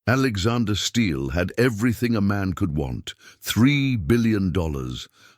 Alexander Steele had everything a man could want: $3 billion,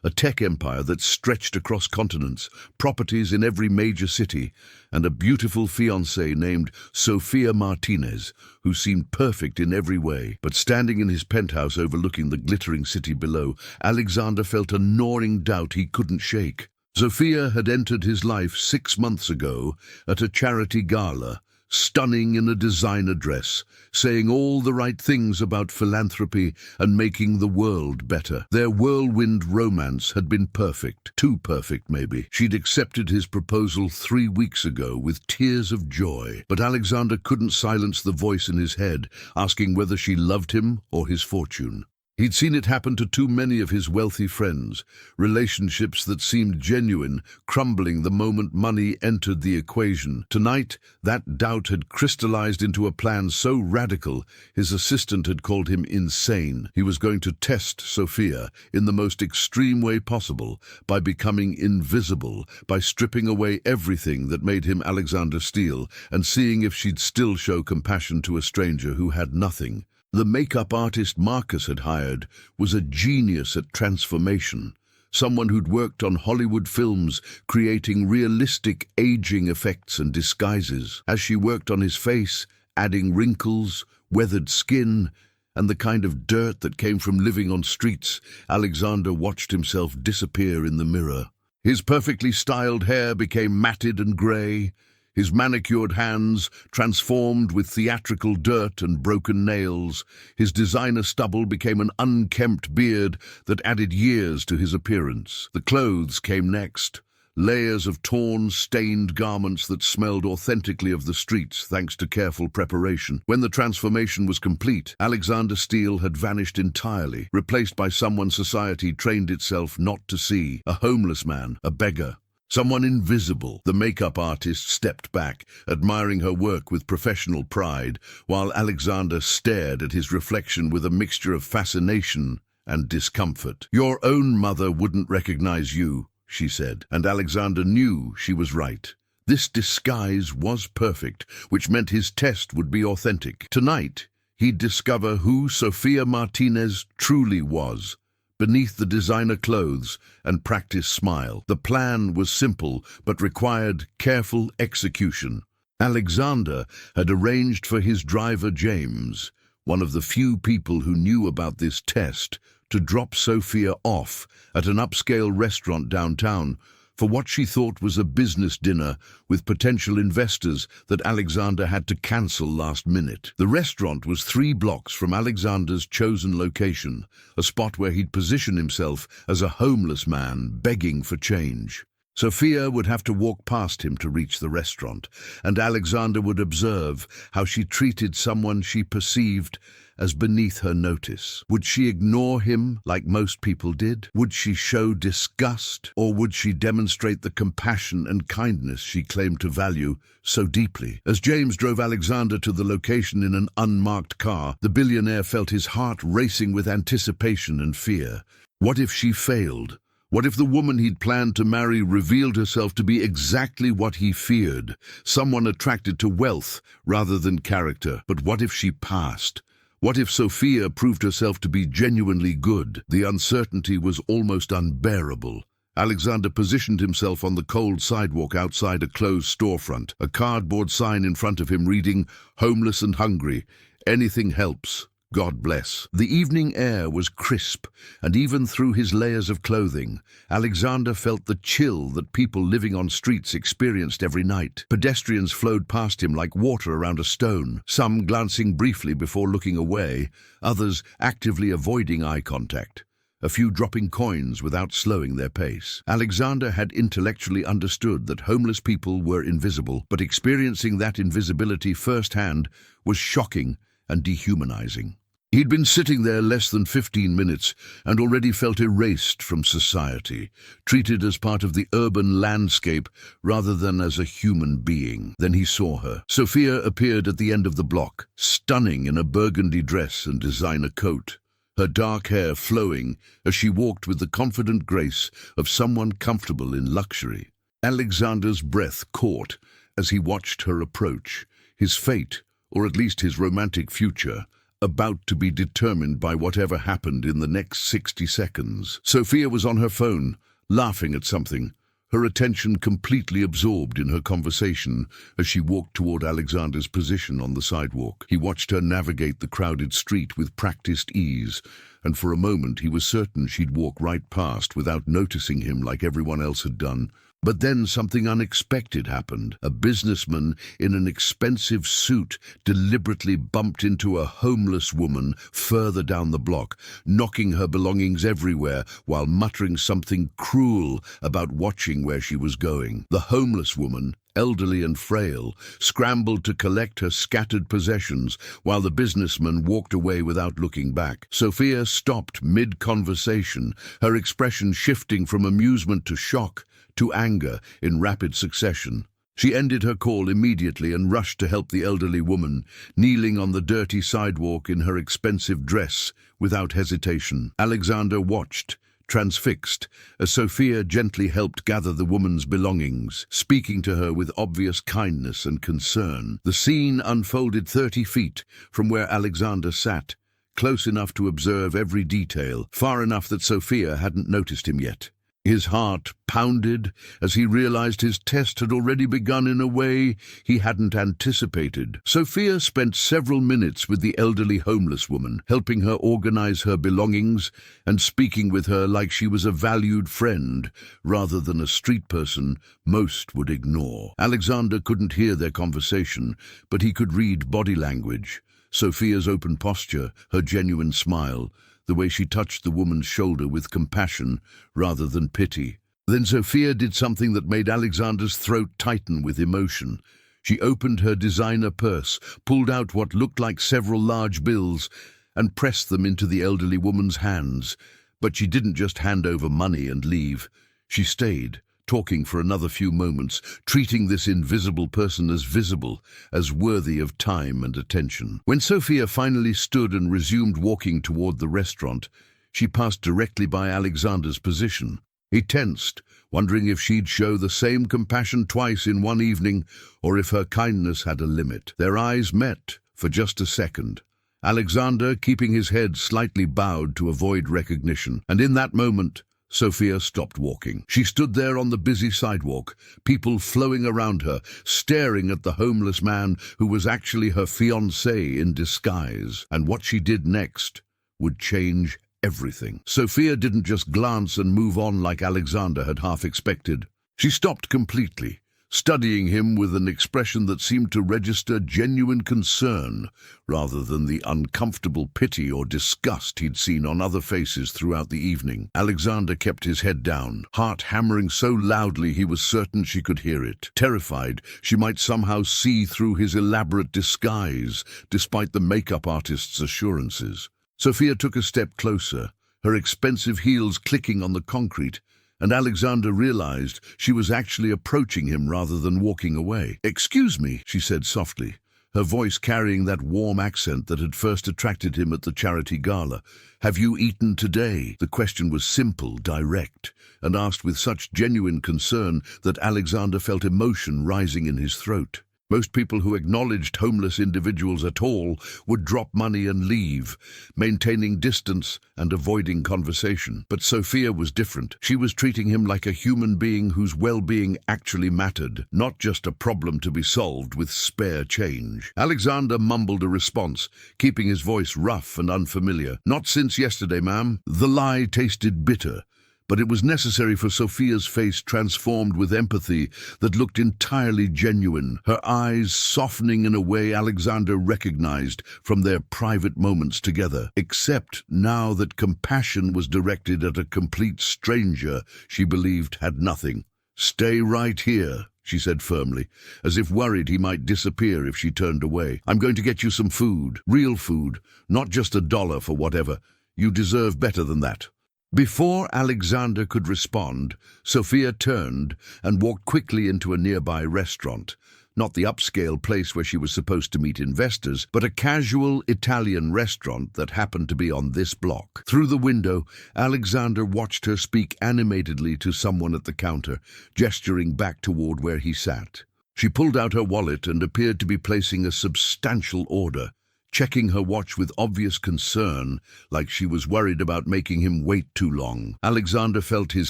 a tech empire that stretched across continents, properties in every major city, and a beautiful fiancée named Sofia Martinez, who seemed perfect in every way. But standing in his penthouse overlooking the glittering city below, Alexander felt a gnawing doubt he couldn't shake. Sofia had entered his life 6 months ago at a charity gala, stunning in a designer dress, saying all the right things about philanthropy and making the world better. Their whirlwind romance had been perfect, too perfect maybe. She'd accepted his proposal 3 weeks ago with tears of joy, but Alexander couldn't silence the voice in his head, asking whether she loved him or his fortune. He'd seen it happen to too many of his wealthy friends, relationships that seemed genuine, crumbling the moment money entered the equation. Tonight, that doubt had crystallized into a plan so radical, his assistant had called him insane. He was going to test Sofia in the most extreme way possible, by becoming invisible, by stripping away everything that made him Alexander Steele, and seeing if she'd still show compassion to a stranger who had nothing. The makeup artist Marcus had hired was a genius at transformation, someone who'd worked on Hollywood films, creating realistic aging effects and disguises. As she worked on his face, adding wrinkles, weathered skin, and the kind of dirt that came from living on streets, Alexander watched himself disappear in the mirror. His perfectly styled hair became matted and grey, his manicured hands transformed with theatrical dirt and broken nails. His designer stubble became an unkempt beard that added years to his appearance. The clothes came next. Layers of torn, stained garments that smelled authentically of the streets thanks to careful preparation. When the transformation was complete, Alexander Steele had vanished entirely, replaced by someone society trained itself not to see: a homeless man, a beggar. Someone invisible. The makeup artist stepped back, admiring her work with professional pride, while Alexander stared at his reflection with a mixture of fascination and discomfort. "Your own mother wouldn't recognize you," she said, and Alexander knew she was right. This disguise was perfect, which meant his test would be authentic. Tonight, he'd discover who Sofia Martinez truly was, beneath the designer clothes and practiced smile. The plan was simple, but required careful execution. Alexander had arranged for his driver James, one of the few people who knew about this test, to drop Sofia off at an upscale restaurant downtown for what she thought was a business dinner with potential investors that Alexander had to cancel last minute. The restaurant was 3 blocks from Alexander's chosen location, a spot where he'd position himself as a homeless man begging for change. Sofia would have to walk past him to reach the restaurant, and Alexander would observe how she treated someone she perceived as beneath her notice. Would she ignore him like most people did? Would she show disgust? Or would she demonstrate the compassion and kindness she claimed to value so deeply? As James drove Alexander to the location in an unmarked car, the billionaire felt his heart racing with anticipation and fear. What if she failed? What if the woman he'd planned to marry revealed herself to be exactly what he feared, someone attracted to wealth rather than character? But what if she passed? What if Sofia proved herself to be genuinely good? The uncertainty was almost unbearable. Alexander positioned himself on the cold sidewalk outside a closed storefront, a cardboard sign in front of him reading, "Homeless and hungry. Anything helps. God bless." The evening air was crisp, and even through his layers of clothing, Alexander felt the chill that people living on streets experienced every night. Pedestrians flowed past him like water around a stone, some glancing briefly before looking away, others actively avoiding eye contact, a few dropping coins without slowing their pace. Alexander had intellectually understood that homeless people were invisible, but experiencing that invisibility firsthand was shocking and dehumanizing. He'd been sitting there less than 15 minutes and already felt erased from society, treated as part of the urban landscape rather than as a human being. Then he saw her. Sofia appeared at the end of the block, stunning in a burgundy dress and designer coat, her dark hair flowing as she walked with the confident grace of someone comfortable in luxury. Alexander's breath caught as he watched her approach, his fate, or at least his romantic future, about to be determined by whatever happened in the next 60 seconds. Sophia was on her phone, laughing at something, her attention completely absorbed in her conversation as she walked toward Alexander's position on the sidewalk. He watched her navigate the crowded street with practiced ease, and for a moment he was certain she'd walk right past without noticing him like everyone else had done. But then something unexpected happened. A businessman in an expensive suit deliberately bumped into a homeless woman further down the block, knocking her belongings everywhere while muttering something cruel about watching where she was going. The homeless woman, elderly and frail, scrambled to collect her scattered possessions while the businessman walked away without looking back. Sophia stopped mid-conversation, her expression shifting from amusement to shock to anger in rapid succession. She ended her call immediately and rushed to help the elderly woman, kneeling on the dirty sidewalk in her expensive dress without hesitation. Alexander watched, transfixed, as Sophia gently helped gather the woman's belongings, speaking to her with obvious kindness and concern. The scene unfolded 30 feet from where Alexander sat, close enough to observe every detail, far enough that Sophia hadn't noticed him yet. His heart pounded as he realized his test had already begun in a way he hadn't anticipated. Sophia spent several minutes with the elderly homeless woman, helping her organize her belongings and speaking with her like she was a valued friend rather than a street person most would ignore. Alexander couldn't hear their conversation, but he could read body language. Sophia's open posture, her genuine smile, the way she touched the woman's shoulder with compassion rather than pity. Then Sophia did something that made Alexander's throat tighten with emotion. She opened her designer purse, pulled out what looked like several large bills, and pressed them into the elderly woman's hands. But she didn't just hand over money and leave. She stayed, talking for another few moments, treating this invisible person as visible, as worthy of time and attention. When Sophia finally stood and resumed walking toward the restaurant, she passed directly by Alexander's position. He tensed, wondering if she'd show the same compassion twice in one evening, or if her kindness had a limit. Their eyes met for just a second. Alexander keeping his head slightly bowed to avoid recognition, and in that moment, Sophia stopped walking. She stood there on the busy sidewalk, people flowing around her, staring at the homeless man who was actually her fiancé in disguise. And what she did next would change everything. Sophia didn't just glance and move on like Alexander had half expected. She stopped completely, studying him with an expression that seemed to register genuine concern rather than the uncomfortable pity or disgust he'd seen on other faces throughout the evening. Alexander kept his head down, heart hammering so loudly he was certain she could hear it, terrified she might somehow see through his elaborate disguise, despite the makeup artist's assurances. Sophia took a step closer, her expensive heels clicking on the concrete, and Alexander realized she was actually approaching him rather than walking away. "Excuse me," she said softly, her voice carrying that warm accent that had first attracted him at the charity gala. "Have you eaten today?" The question was simple, direct, and asked with such genuine concern that Alexander felt emotion rising in his throat. Most people who acknowledged homeless individuals at all would drop money and leave, maintaining distance and avoiding conversation. But Sophia was different. She was treating him like a human being whose well-being actually mattered, not just a problem to be solved with spare change. Alexander mumbled a response, keeping his voice rough and unfamiliar. "Not since yesterday, ma'am." The lie tasted bitter, but it was necessary for Sophia's face transformed with empathy that looked entirely genuine, her eyes softening in a way Alexander recognized from their private moments together. Except now that compassion was directed at a complete stranger she believed had nothing. "Stay right here," she said firmly, as if worried he might disappear if she turned away. "I'm going to get you some food, real food, not just $1 for whatever. You deserve better than that." Before Alexander could respond, Sophia turned and walked quickly into a nearby restaurant. Not the upscale place where she was supposed to meet investors, but a casual Italian restaurant that happened to be on this block. Through the window, Alexander watched her speak animatedly to someone at the counter, gesturing back toward where he sat. She pulled out her wallet and appeared to be placing a substantial order. checking her watch with obvious concern, like she was worried about making him wait too long. Alexander felt his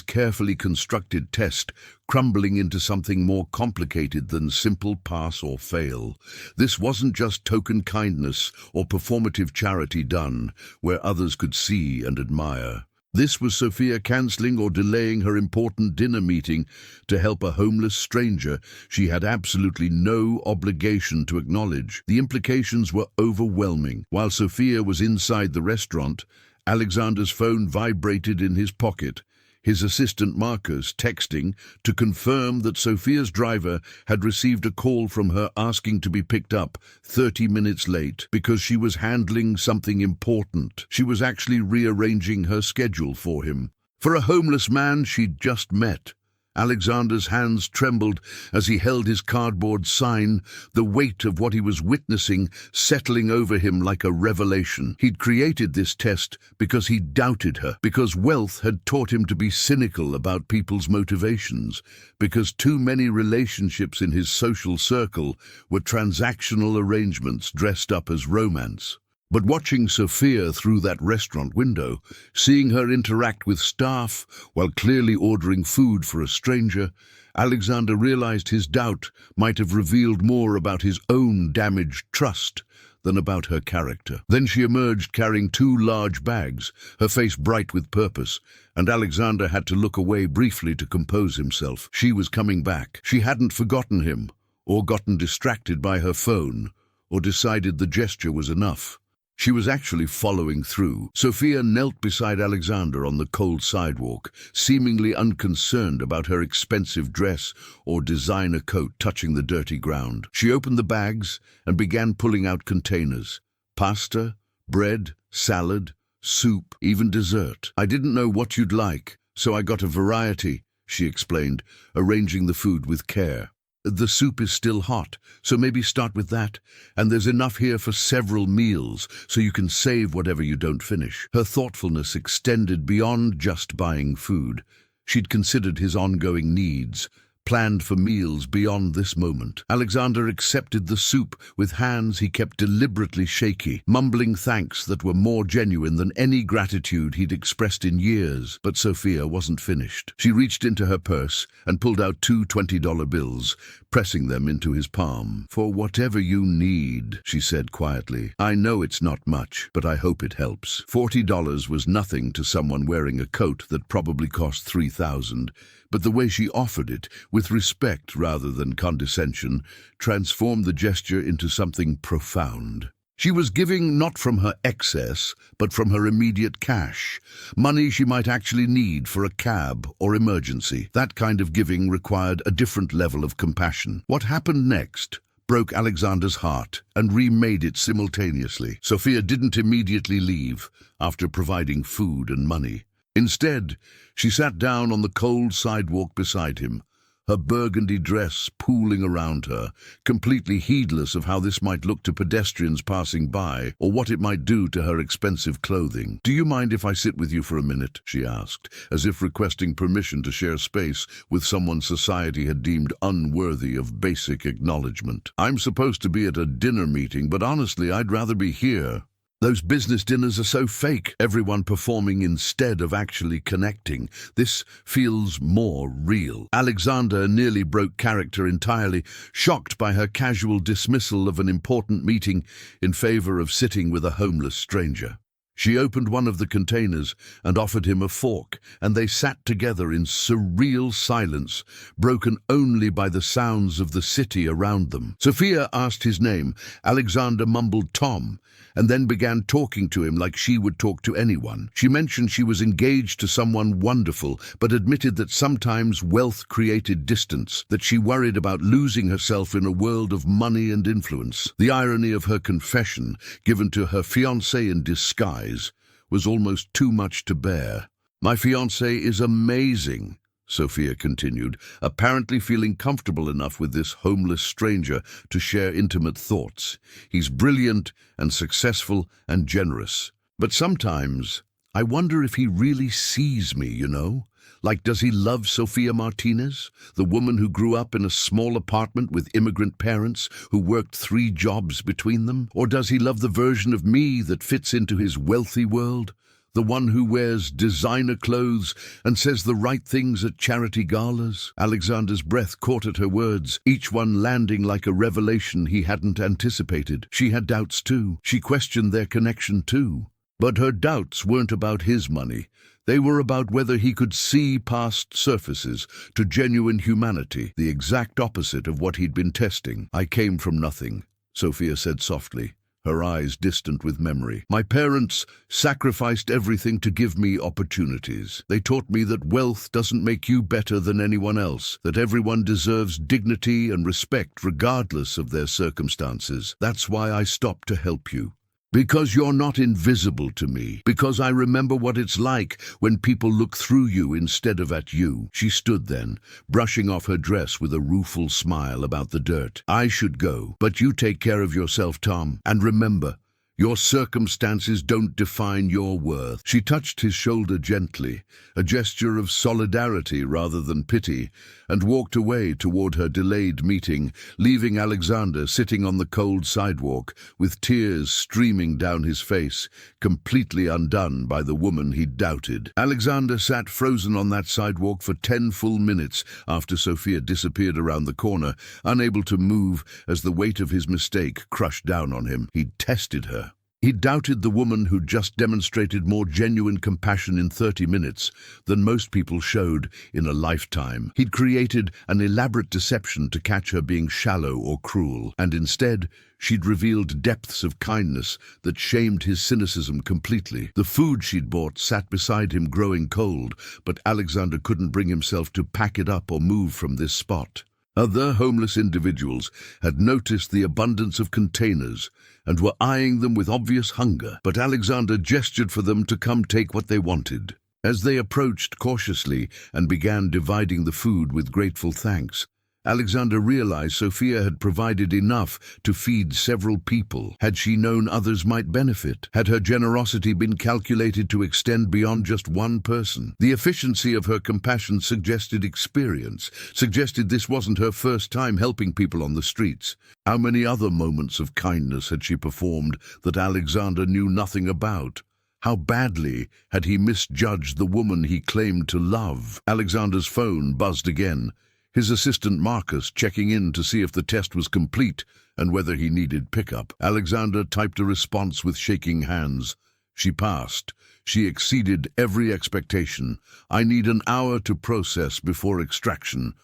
carefully constructed test crumbling into something more complicated than simple pass or fail. This wasn't just token kindness or performative charity done where others could see and admire. This was Sophia cancelling or delaying her important dinner meeting to help a homeless stranger she had absolutely no obligation to acknowledge. The implications were overwhelming. While Sophia was inside the restaurant, Alexander's phone vibrated in his pocket. His assistant Marcus texting to confirm that Sophia's driver had received a call from her asking to be picked up 30 minutes late because she was handling something important. She was actually rearranging her schedule for him. For a homeless man she'd just met. Alexander's hands trembled as he held his cardboard sign, the weight of what he was witnessing settling over him like a revelation. He'd created this test because he doubted her, because wealth had taught him to be cynical about people's motivations, because too many relationships in his social circle were transactional arrangements dressed up as romance. But watching Sophia through that restaurant window, seeing her interact with staff while clearly ordering food for a stranger, Alexander realized his doubt might have revealed more about his own damaged trust than about her character. Then she emerged carrying 2 large bags, her face bright with purpose, and Alexander had to look away briefly to compose himself. She was coming back. She hadn't forgotten him, or gotten distracted by her phone, or decided the gesture was enough. She was actually following through. Sophia knelt beside Alexander on the cold sidewalk, seemingly unconcerned about her expensive dress or designer coat touching the dirty ground. She opened the bags and began pulling out containers. Pasta, bread, salad, soup, even dessert. "I didn't know what you'd like, so I got a variety," she explained, arranging the food with care. "The soup is still hot, so maybe start with that, and there's enough here for several meals, so you can save whatever you don't finish." Her thoughtfulness extended beyond just buying food. She'd considered his ongoing needs, planned for meals beyond this moment. Alexander accepted the soup with hands he kept deliberately shaky, mumbling thanks that were more genuine than any gratitude he'd expressed in years. But Sophia wasn't finished. She reached into her purse and pulled out 2 $20 bills, pressing them into his palm. "For whatever you need," she said quietly. "I know it's not much, but I hope it helps." $40 was nothing to someone wearing a coat that probably cost $3,000, but the way she offered it, with respect rather than condescension, transformed the gesture into something profound. She was giving not from her excess, but from her immediate cash, money she might actually need for a cab or emergency. That kind of giving required a different level of compassion. What happened next broke Alexander's heart and remade it simultaneously. Sophia didn't immediately leave after providing food and money. Instead, she sat down on the cold sidewalk beside him, her burgundy dress pooling around her, completely heedless of how this might look to pedestrians passing by or what it might do to her expensive clothing. "Do you mind if I sit with you for a minute?" she asked, as if requesting permission to share space with someone society had deemed unworthy of basic acknowledgement. "I'm supposed to be at a dinner meeting, but honestly, I'd rather be here. Those business dinners are so fake, everyone performing instead of actually connecting. This feels more real." Alexander nearly broke character entirely, shocked by her casual dismissal of an important meeting in favor of sitting with a homeless stranger. She opened one of the containers and offered him a fork, and they sat together in surreal silence, broken only by the sounds of the city around them. Sophia asked his name. Alexander mumbled Tom, and then began talking to him like she would talk to anyone. She mentioned she was engaged to someone wonderful, but admitted that sometimes wealth created distance, that she worried about losing herself in a world of money and influence. The irony of her confession, given to her fiancé in disguise, was almost too much to bear. "My fiancé is amazing," Sophia continued, apparently feeling comfortable enough with this homeless stranger to share intimate thoughts. "He's brilliant and successful and generous. But sometimes I wonder if he really sees me, you know? Like, does he love Sophia Martinez, the woman who grew up in a small apartment with immigrant parents who worked 3 jobs between them? Or does he love the version of me that fits into his wealthy world? The one who wears designer clothes and says the right things at charity galas? Alexander's breath caught at her words, each one landing like a revelation he hadn't anticipated. She had doubts too. She questioned their connection too. But her doubts weren't about his money. They were about whether he could see past surfaces to genuine humanity, the exact opposite of what he'd been testing. I came from nothing, Sophia said softly, her eyes distant with memory. My parents sacrificed everything to give me opportunities. They taught me that wealth doesn't make you better than anyone else, that everyone deserves dignity and respect regardless of their circumstances. That's why I stopped to help you. Because you're not invisible to me. Because I remember what it's like when people look through you instead of at you. She stood then, brushing off her dress with a rueful smile about the dirt. I should go, but you take care of yourself, Tom. And remember, your circumstances don't define your worth. She touched his shoulder gently, a gesture of solidarity rather than pity, and walked away toward her delayed meeting, leaving Alexander sitting on the cold sidewalk with tears streaming down his face, completely undone by the woman he doubted. Alexander sat frozen on that sidewalk for 10 full minutes after Sophia disappeared around the corner, unable to move as the weight of his mistake crushed down on him. He'd tested her. He doubted the woman who'd just demonstrated more genuine compassion in 30 minutes than most people showed in a lifetime. He'd created an elaborate deception to catch her being shallow or cruel, and instead, she'd revealed depths of kindness that shamed his cynicism completely. The food she'd bought sat beside him growing cold, but Alexander couldn't bring himself to pack it up or move from this spot. Other homeless individuals had noticed the abundance of containers and were eyeing them with obvious hunger, but Alexander gestured for them to come take what they wanted. As they approached cautiously and began dividing the food with grateful thanks, Alexander realized Sophia had provided enough to feed several people. Had she known others might benefit? Had her generosity been calculated to extend beyond just one person? The efficiency of her compassion suggested experience, suggested this wasn't her first time helping people on the streets. How many other moments of kindness had she performed that Alexander knew nothing about? How badly had he misjudged the woman he claimed to love? Alexander's phone buzzed again. His assistant Marcus checking in to see if the test was complete and whether he needed pickup. Alexander typed a response with shaking hands. She passed. She exceeded every expectation. I need an hour to process before extraction.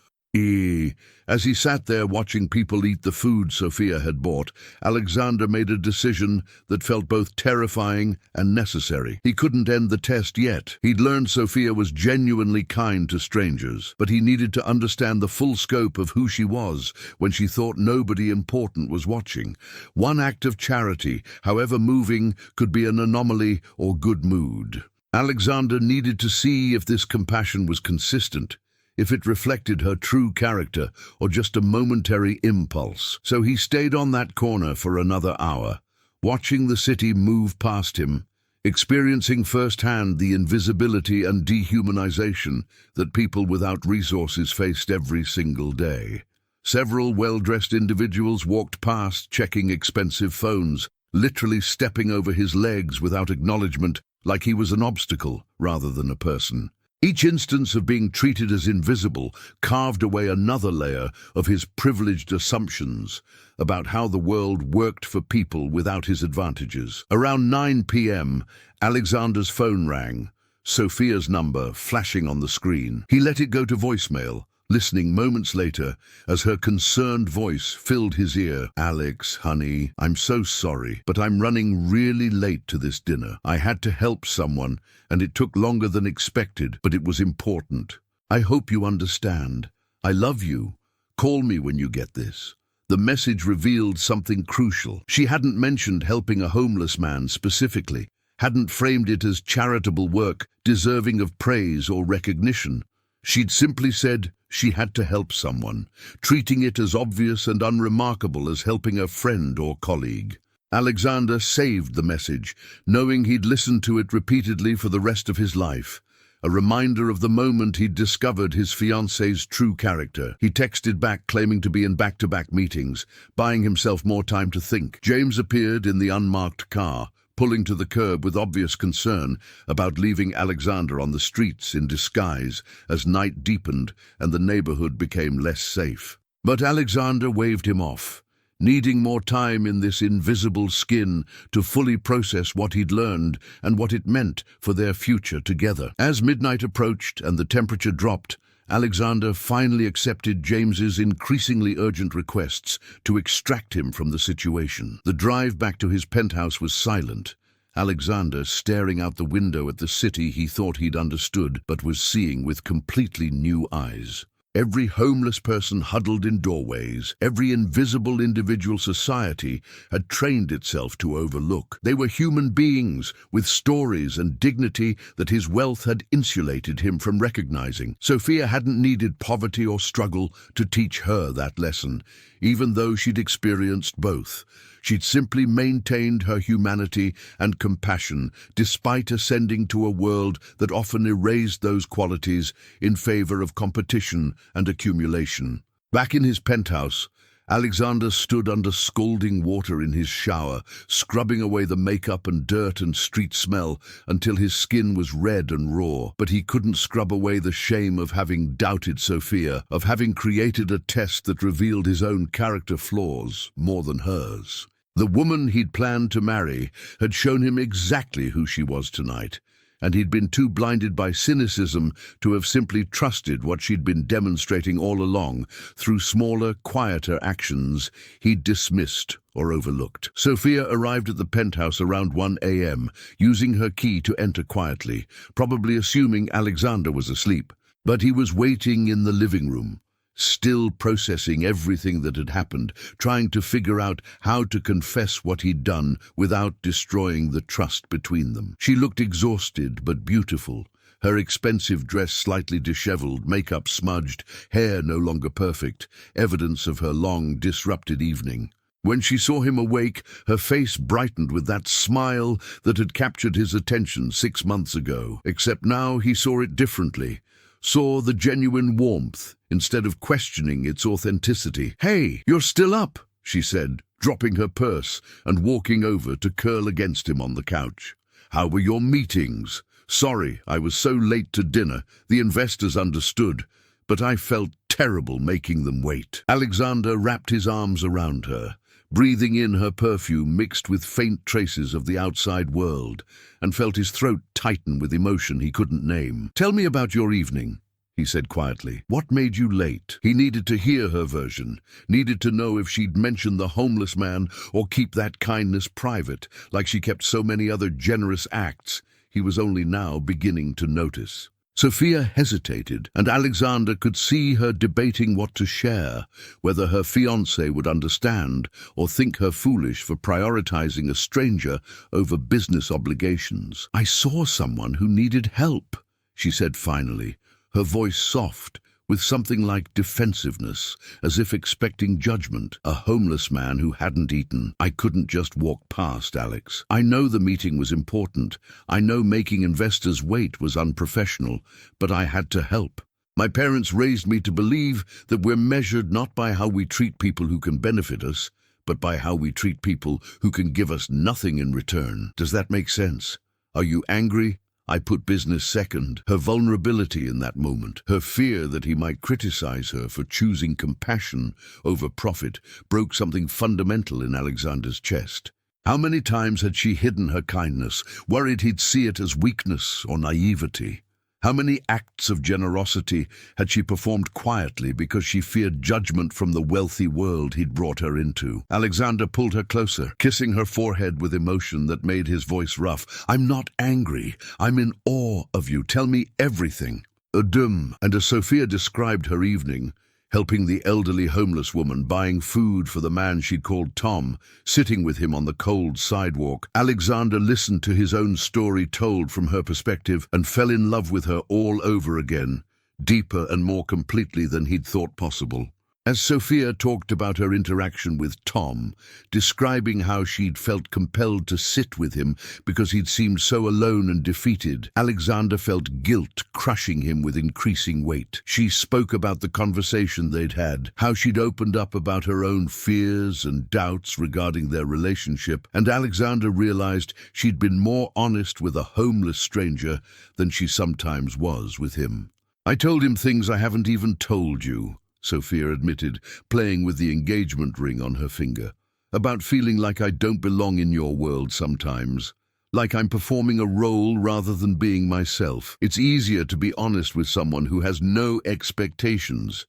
As he sat there watching people eat the food Sophia had bought, Alexander made a decision that felt both terrifying and necessary. He couldn't end the test yet. He'd learned Sophia was genuinely kind to strangers, but he needed to understand the full scope of who she was when she thought nobody important was watching. One act of charity, however moving, could be an anomaly or good mood. Alexander needed to see if this compassion was consistent, if it reflected her true character or just a momentary impulse. So he stayed on that corner for another hour, watching the city move past him, experiencing firsthand the invisibility and dehumanization that people without resources faced every single day. Several well-dressed individuals walked past, checking expensive phones, literally stepping over his legs without acknowledgement, like he was an obstacle rather than a person. Each instance of being treated as invisible carved away another layer of his privileged assumptions about how the world worked for people without his advantages. Around 9 p.m., Alexander's phone rang, Sophia's number flashing on the screen. He let it go to voicemail, listening moments later as her concerned voice filled his ear. Alex, honey, I'm so sorry, but I'm running really late to this dinner. I had to help someone, and it took longer than expected, but it was important. I hope you understand. I love you. Call me when you get this. The message revealed something crucial. She hadn't mentioned helping a homeless man specifically, hadn't framed it as charitable work deserving of praise or recognition. She'd simply said she had to help someone, treating it as obvious and unremarkable as helping a friend or colleague. Alexander saved the message, knowing he'd listen to it repeatedly for the rest of his life. A reminder of the moment he'd discovered his fiancée's true character. He texted back claiming to be in back-to-back meetings, buying himself more time to think. James appeared in the unmarked car, pulling to the curb with obvious concern about leaving Alexander on the streets in disguise as night deepened and the neighborhood became less safe. But Alexander waved him off, needing more time in this invisible skin to fully process what he'd learned and what it meant for their future together. As midnight approached and the temperature dropped, Alexander finally accepted James's increasingly urgent requests to extract him from the situation. The drive back to his penthouse was silent, Alexander staring out the window at the city he thought he'd understood but was seeing with completely new eyes. Every homeless person huddled in doorways, every invisible individual society had trained itself to overlook. They were human beings with stories and dignity that his wealth had insulated him from recognizing. Sophia hadn't needed poverty or struggle to teach her that lesson, even though she'd experienced both. She'd simply maintained her humanity and compassion despite ascending to a world that often erased those qualities in favor of competition and accumulation. Back in his penthouse, Alexander stood under scalding water in his shower, scrubbing away the makeup and dirt and street smell until his skin was red and raw. But he couldn't scrub away the shame of having doubted Sophia, of having created a test that revealed his own character flaws more than hers. The woman he'd planned to marry had shown him exactly who she was tonight, and he'd been too blinded by cynicism to have simply trusted what she'd been demonstrating all along through smaller, quieter actions he'd dismissed or overlooked. Sophia arrived at the penthouse around 1 a.m., using her key to enter quietly, probably assuming Alexander was asleep. But he was waiting in the living room, still processing everything that had happened, trying to figure out how to confess what he'd done without destroying the trust between them. She looked exhausted but beautiful, her expensive dress slightly disheveled, makeup smudged, hair no longer perfect, evidence of her long, disrupted evening. When she saw him awake, her face brightened with that smile that had captured his attention 6 months ago. Except now he saw it differently, saw the genuine warmth instead of questioning its authenticity. "Hey, you're still up," she said, dropping her purse and walking over to curl against him on the couch. "How were your meetings? Sorry, I was so late to dinner. The investors understood, but I felt terrible making them wait." Alexander wrapped his arms around her, breathing in her perfume mixed with faint traces of the outside world, and felt his throat tighten with emotion he couldn't name. "Tell me about your evening," he said quietly. "What made you late?" He needed to hear her version, needed to know if she'd mention the homeless man or keep that kindness private, like she kept so many other generous acts he was only now beginning to notice. Sophia hesitated, and Alexander could see her debating what to share, whether her fiancé would understand or think her foolish for prioritizing a stranger over business obligations. "I saw someone who needed help," she said finally, her voice soft, with something like defensiveness, as if expecting judgment. "A homeless man who hadn't eaten. I couldn't just walk past, Alex. I know the meeting was important. I know making investors wait was unprofessional, but I had to help. My parents raised me to believe that we're measured not by how we treat people who can benefit us, but by how we treat people who can give us nothing in return. Does that make sense? Are you angry? I put business second." Her vulnerability in that moment, her fear that he might criticize her for choosing compassion over profit, broke something fundamental in Alexander's chest. How many times had she hidden her kindness, worried he'd see it as weakness or naivety? How many acts of generosity had she performed quietly because she feared judgment from the wealthy world he'd brought her into? Alexander pulled her closer, kissing her forehead with emotion that made his voice rough. "I'm not angry. I'm in awe of you. Tell me everything." And as Sophia described her evening, helping the elderly homeless woman, buying food for the man she'd called Tom, sitting with him on the cold sidewalk, Alexander listened to his own story told from her perspective and fell in love with her all over again, deeper and more completely than he'd thought possible. As Sophia talked about her interaction with Tom, describing how she'd felt compelled to sit with him because he'd seemed so alone and defeated, Alexander felt guilt crushing him with increasing weight. She spoke about the conversation they'd had, how she'd opened up about her own fears and doubts regarding their relationship, and Alexander realized she'd been more honest with a homeless stranger than she sometimes was with him. "I told him things I haven't even told you," Sophia admitted, playing with the engagement ring on her finger. "About feeling like I don't belong in your world sometimes. Like I'm performing a role rather than being myself. It's easier to be honest with someone who has no expectations,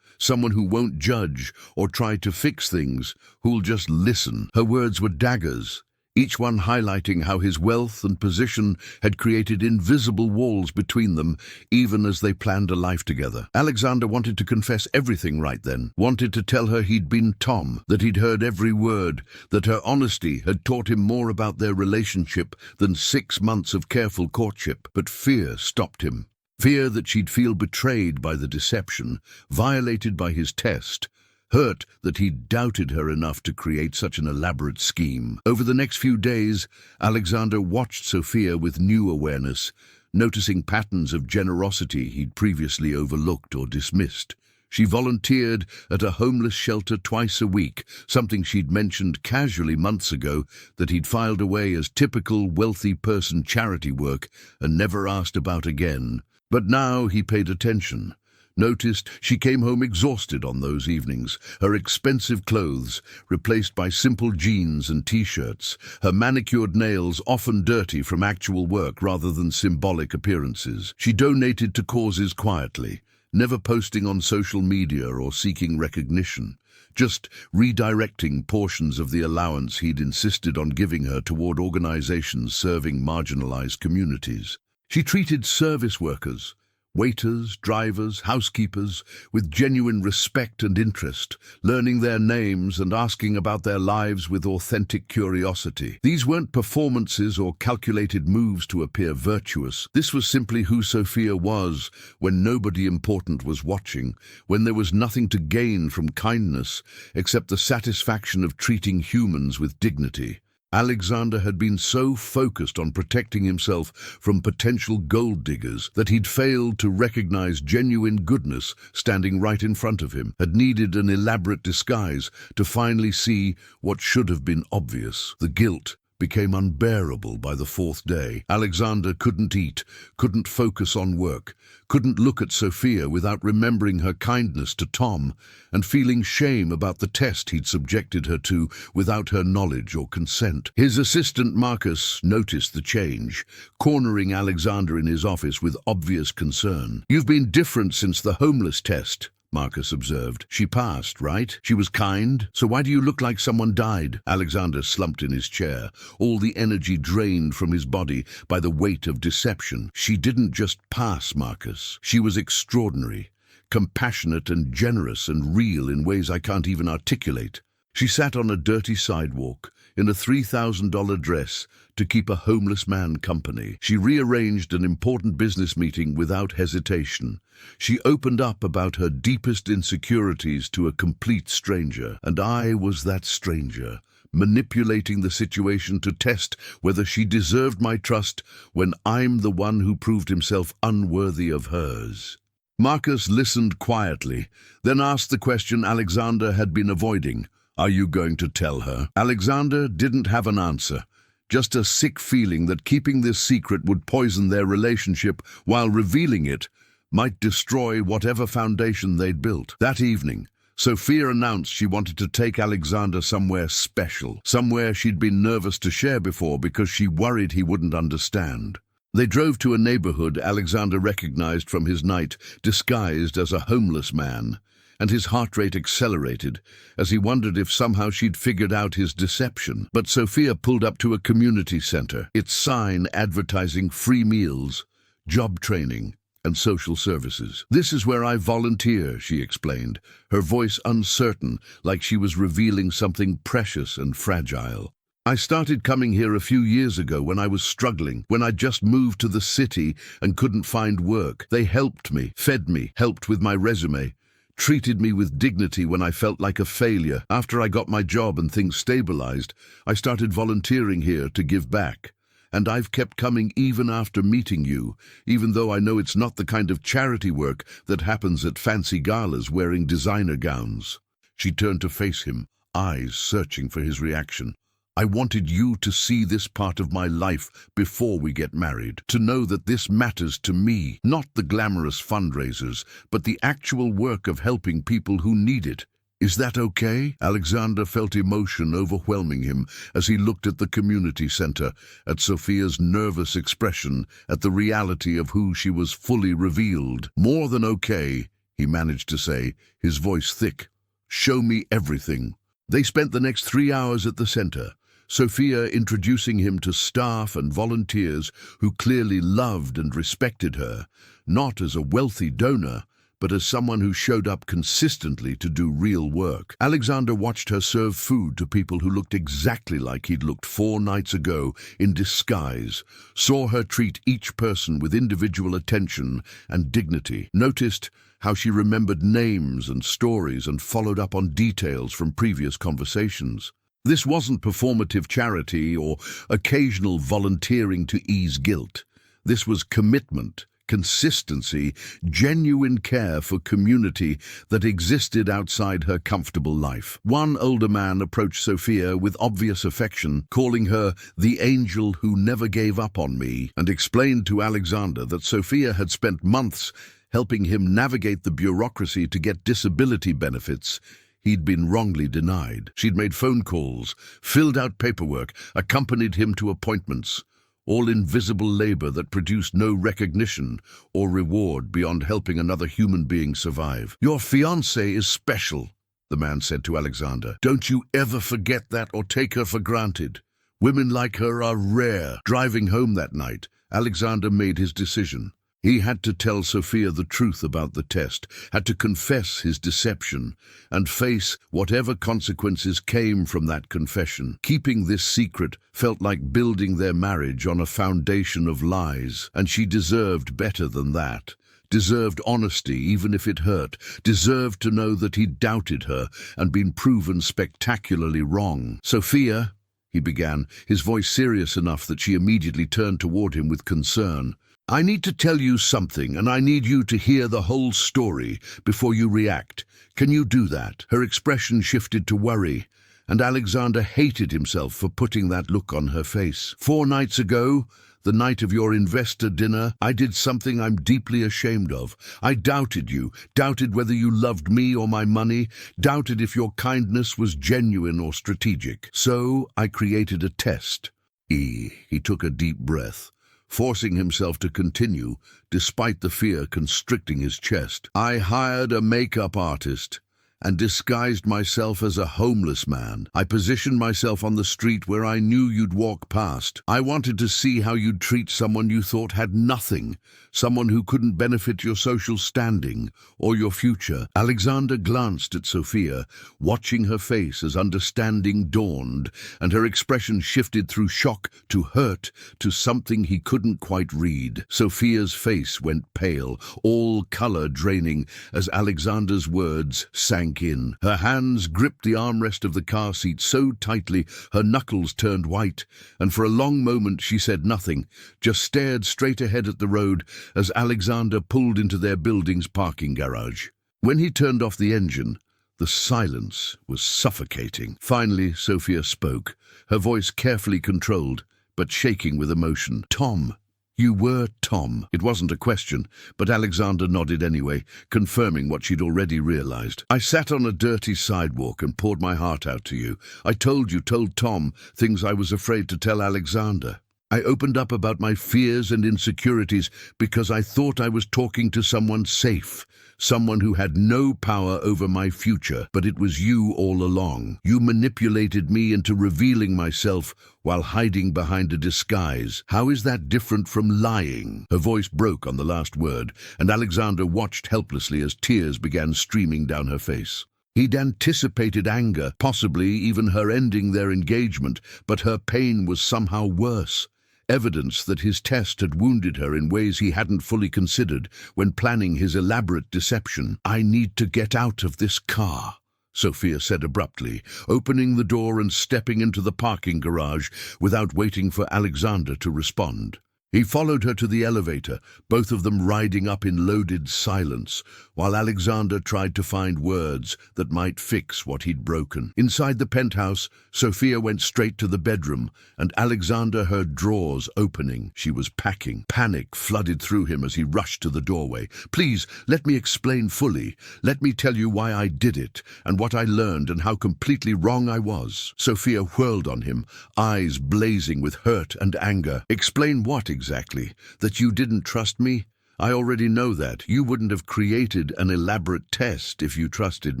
someone who won't judge or try to fix things, who'll just listen." Her words were daggers, each one highlighting how his wealth and position had created invisible walls between them, even as they planned a life together. Alexander wanted to confess everything right then, wanted to tell her he'd been Tom, that he'd heard every word, that her honesty had taught him more about their relationship than 6 months of careful courtship. But fear stopped him. Fear that she'd feel betrayed by the deception, violated by his test, hurt that he'd doubted her enough to create such an elaborate scheme. Over the next few days, Alexander watched Sophia with new awareness, noticing patterns of generosity he'd previously overlooked or dismissed. She volunteered at a homeless shelter twice a week, something she'd mentioned casually months ago that he'd filed away as typical wealthy person charity work and never asked about again. But now he paid attention. Noticed she came home exhausted on those evenings, her expensive clothes replaced by simple jeans and t-shirts, her manicured nails often dirty from actual work rather than symbolic appearances. She donated to causes quietly, never posting on social media or seeking recognition, just redirecting portions of the allowance he'd insisted on giving her toward organizations serving marginalized communities. She treated service workers, waiters, drivers, housekeepers, with genuine respect and interest, learning their names and asking about their lives with authentic curiosity. These weren't performances or calculated moves to appear virtuous. This was simply who Sophia was when nobody important was watching, when there was nothing to gain from kindness except the satisfaction of treating humans with dignity. Alexander had been so focused on protecting himself from potential gold diggers that he'd failed to recognize genuine goodness standing right in front of him, had needed an elaborate disguise to finally see what should have been obvious. The guilt became unbearable by the 4th day. Alexander couldn't eat, couldn't focus on work, couldn't look at Sophia without remembering her kindness to Tom and feeling shame about the test he'd subjected her to without her knowledge or consent. His assistant Marcus noticed the change, cornering Alexander in his office with obvious concern. "You've been different since the homeless test," Marcus observed. "She passed, right? She was kind. So why do you look like someone died?" Alexander slumped in his chair, all the energy drained from his body by the weight of deception. "She didn't just pass, Marcus. She was extraordinary, compassionate and generous and real in ways I can't even articulate. She sat on a dirty sidewalk in a $3,000 dress to keep a homeless man company. She rearranged an important business meeting without hesitation. She opened up about her deepest insecurities to a complete stranger, and I was that stranger, manipulating the situation to test whether she deserved my trust when I'm the one who proved himself unworthy of hers." Marcus listened quietly, then asked the question Alexander had been avoiding. "Are you going to tell her?" Alexander didn't have an answer, just a sick feeling that keeping this secret would poison their relationship while revealing it might destroy whatever foundation they'd built. That evening, Sophia announced she wanted to take Alexander somewhere special, somewhere she'd been nervous to share before because she worried he wouldn't understand. They drove to a neighborhood Alexander recognized from his night disguised as a homeless man, and his heart rate accelerated as he wondered if somehow she'd figured out his deception. But Sophia pulled up to a community center, its sign advertising free meals, job training, and social services. "This is where I volunteer," she explained, her voice uncertain, like she was revealing something precious and fragile. "I started coming here a few years ago when I was struggling, when I just moved to the city and couldn't find work. They helped me, fed me, helped with my resume, treated me with dignity when I felt like a failure. After I got my job and things stabilized, I started volunteering here to give back. And I've kept coming even after meeting you, even though I know it's not the kind of charity work that happens at fancy galas wearing designer gowns. She turned to face him, eyes searching for his reaction. I wanted you to see this part of my life before we get married, to know that this matters to me, not the glamorous fundraisers, but the actual work of helping people who need it. Is that okay? Alexander felt emotion overwhelming him as he looked at the community center, at Sophia's nervous expression, at the reality of who she was fully revealed. More than okay, he managed to say, his voice thick. Show me everything. They spent the next 3 hours at the center, Sophia introducing him to staff and volunteers who clearly loved and respected her, not as a wealthy donor, but as someone who showed up consistently to do real work. Alexander watched her serve food to people who looked exactly like he'd looked 4 nights ago in disguise, saw her treat each person with individual attention and dignity, noticed how she remembered names and stories and followed up on details from previous conversations. This wasn't performative charity or occasional volunteering to ease guilt. This was commitment, consistency, genuine care for community that existed outside her comfortable life. One older man approached Sophia with obvious affection, calling her the angel who never gave up on me, and explained to Alexander that Sophia had spent months helping him navigate the bureaucracy to get disability benefits he'd been wrongly denied. She'd made phone calls, filled out paperwork, accompanied him to appointments, all invisible labor that produced no recognition or reward beyond helping another human being survive. Your fiancée is special, the man said to Alexander. Don't you ever forget that or take her for granted. Women like her are rare. Driving home that night, Alexander made his decision. He had to tell Sophia the truth about the test, had to confess his deception, and face whatever consequences came from that confession. Keeping this secret felt like building their marriage on a foundation of lies, and she deserved better than that. Deserved honesty, even if it hurt. Deserved to know that he'd doubted her and been proven spectacularly wrong. Sophia, he began, his voice serious enough that she immediately turned toward him with concern. I need to tell you something, and I need you to hear the whole story before you react. Can you do that? Her expression shifted to worry, and Alexander hated himself for putting that look on her face. 4 nights ago, the night of your investor dinner, I did something I'm deeply ashamed of. I doubted you, doubted whether you loved me or my money, doubted if your kindness was genuine or strategic. So I created a test. He took a deep breath, forcing himself to continue, despite the fear constricting his chest. I hired a makeup artist and disguised myself as a homeless man. I positioned myself on the street where I knew you'd walk past. I wanted to see how you'd treat someone you thought had nothing, someone who couldn't benefit your social standing or your future. Alexander glanced at Sophia, watching her face as understanding dawned, and her expression shifted through shock to hurt to something he couldn't quite read. Sophia's face went pale, all color draining as Alexander's words sank in. Her hands gripped the armrest of the car seat so tightly her knuckles turned white, and for a long moment she said nothing, just stared straight ahead at the road as Alexander pulled into their building's parking garage. When he turned off the engine, the silence was suffocating. Finally, Sophia spoke, her voice carefully controlled, but shaking with emotion. Tom. You were Tom. It wasn't a question, but Alexander nodded anyway, confirming what she'd already realized. I sat on a dirty sidewalk and poured my heart out to you. I told Tom, things I was afraid to tell Alexander. I opened up about my fears and insecurities because I thought I was talking to someone safe, someone who had no power over my future, but it was you all along. You manipulated me into revealing myself while hiding behind a disguise. How is that different from lying? Her voice broke on the last word, and Alexander watched helplessly as tears began streaming down her face. He'd anticipated anger, possibly even her ending their engagement, but her pain was somehow worse. evidence that his test had wounded her in ways he hadn't fully considered when planning his elaborate deception. "I need to get out of this car," Sophia said abruptly, opening the door and stepping into the parking garage without waiting for Alexander to respond. He followed her to the elevator, both of them riding up in loaded silence, while Alexander tried to find words that might fix what he'd broken. Inside the penthouse, Sophia went straight to the bedroom, and Alexander heard drawers opening. She was packing. Panic flooded through him as he rushed to the doorway. "Please, let me explain fully. Let me tell you why I did it, and what I learned, and how completely wrong I was." Sophia whirled on him, eyes blazing with hurt and anger. "Explain what exactly? That you didn't trust me? I already know that. You wouldn't have created an elaborate test if you trusted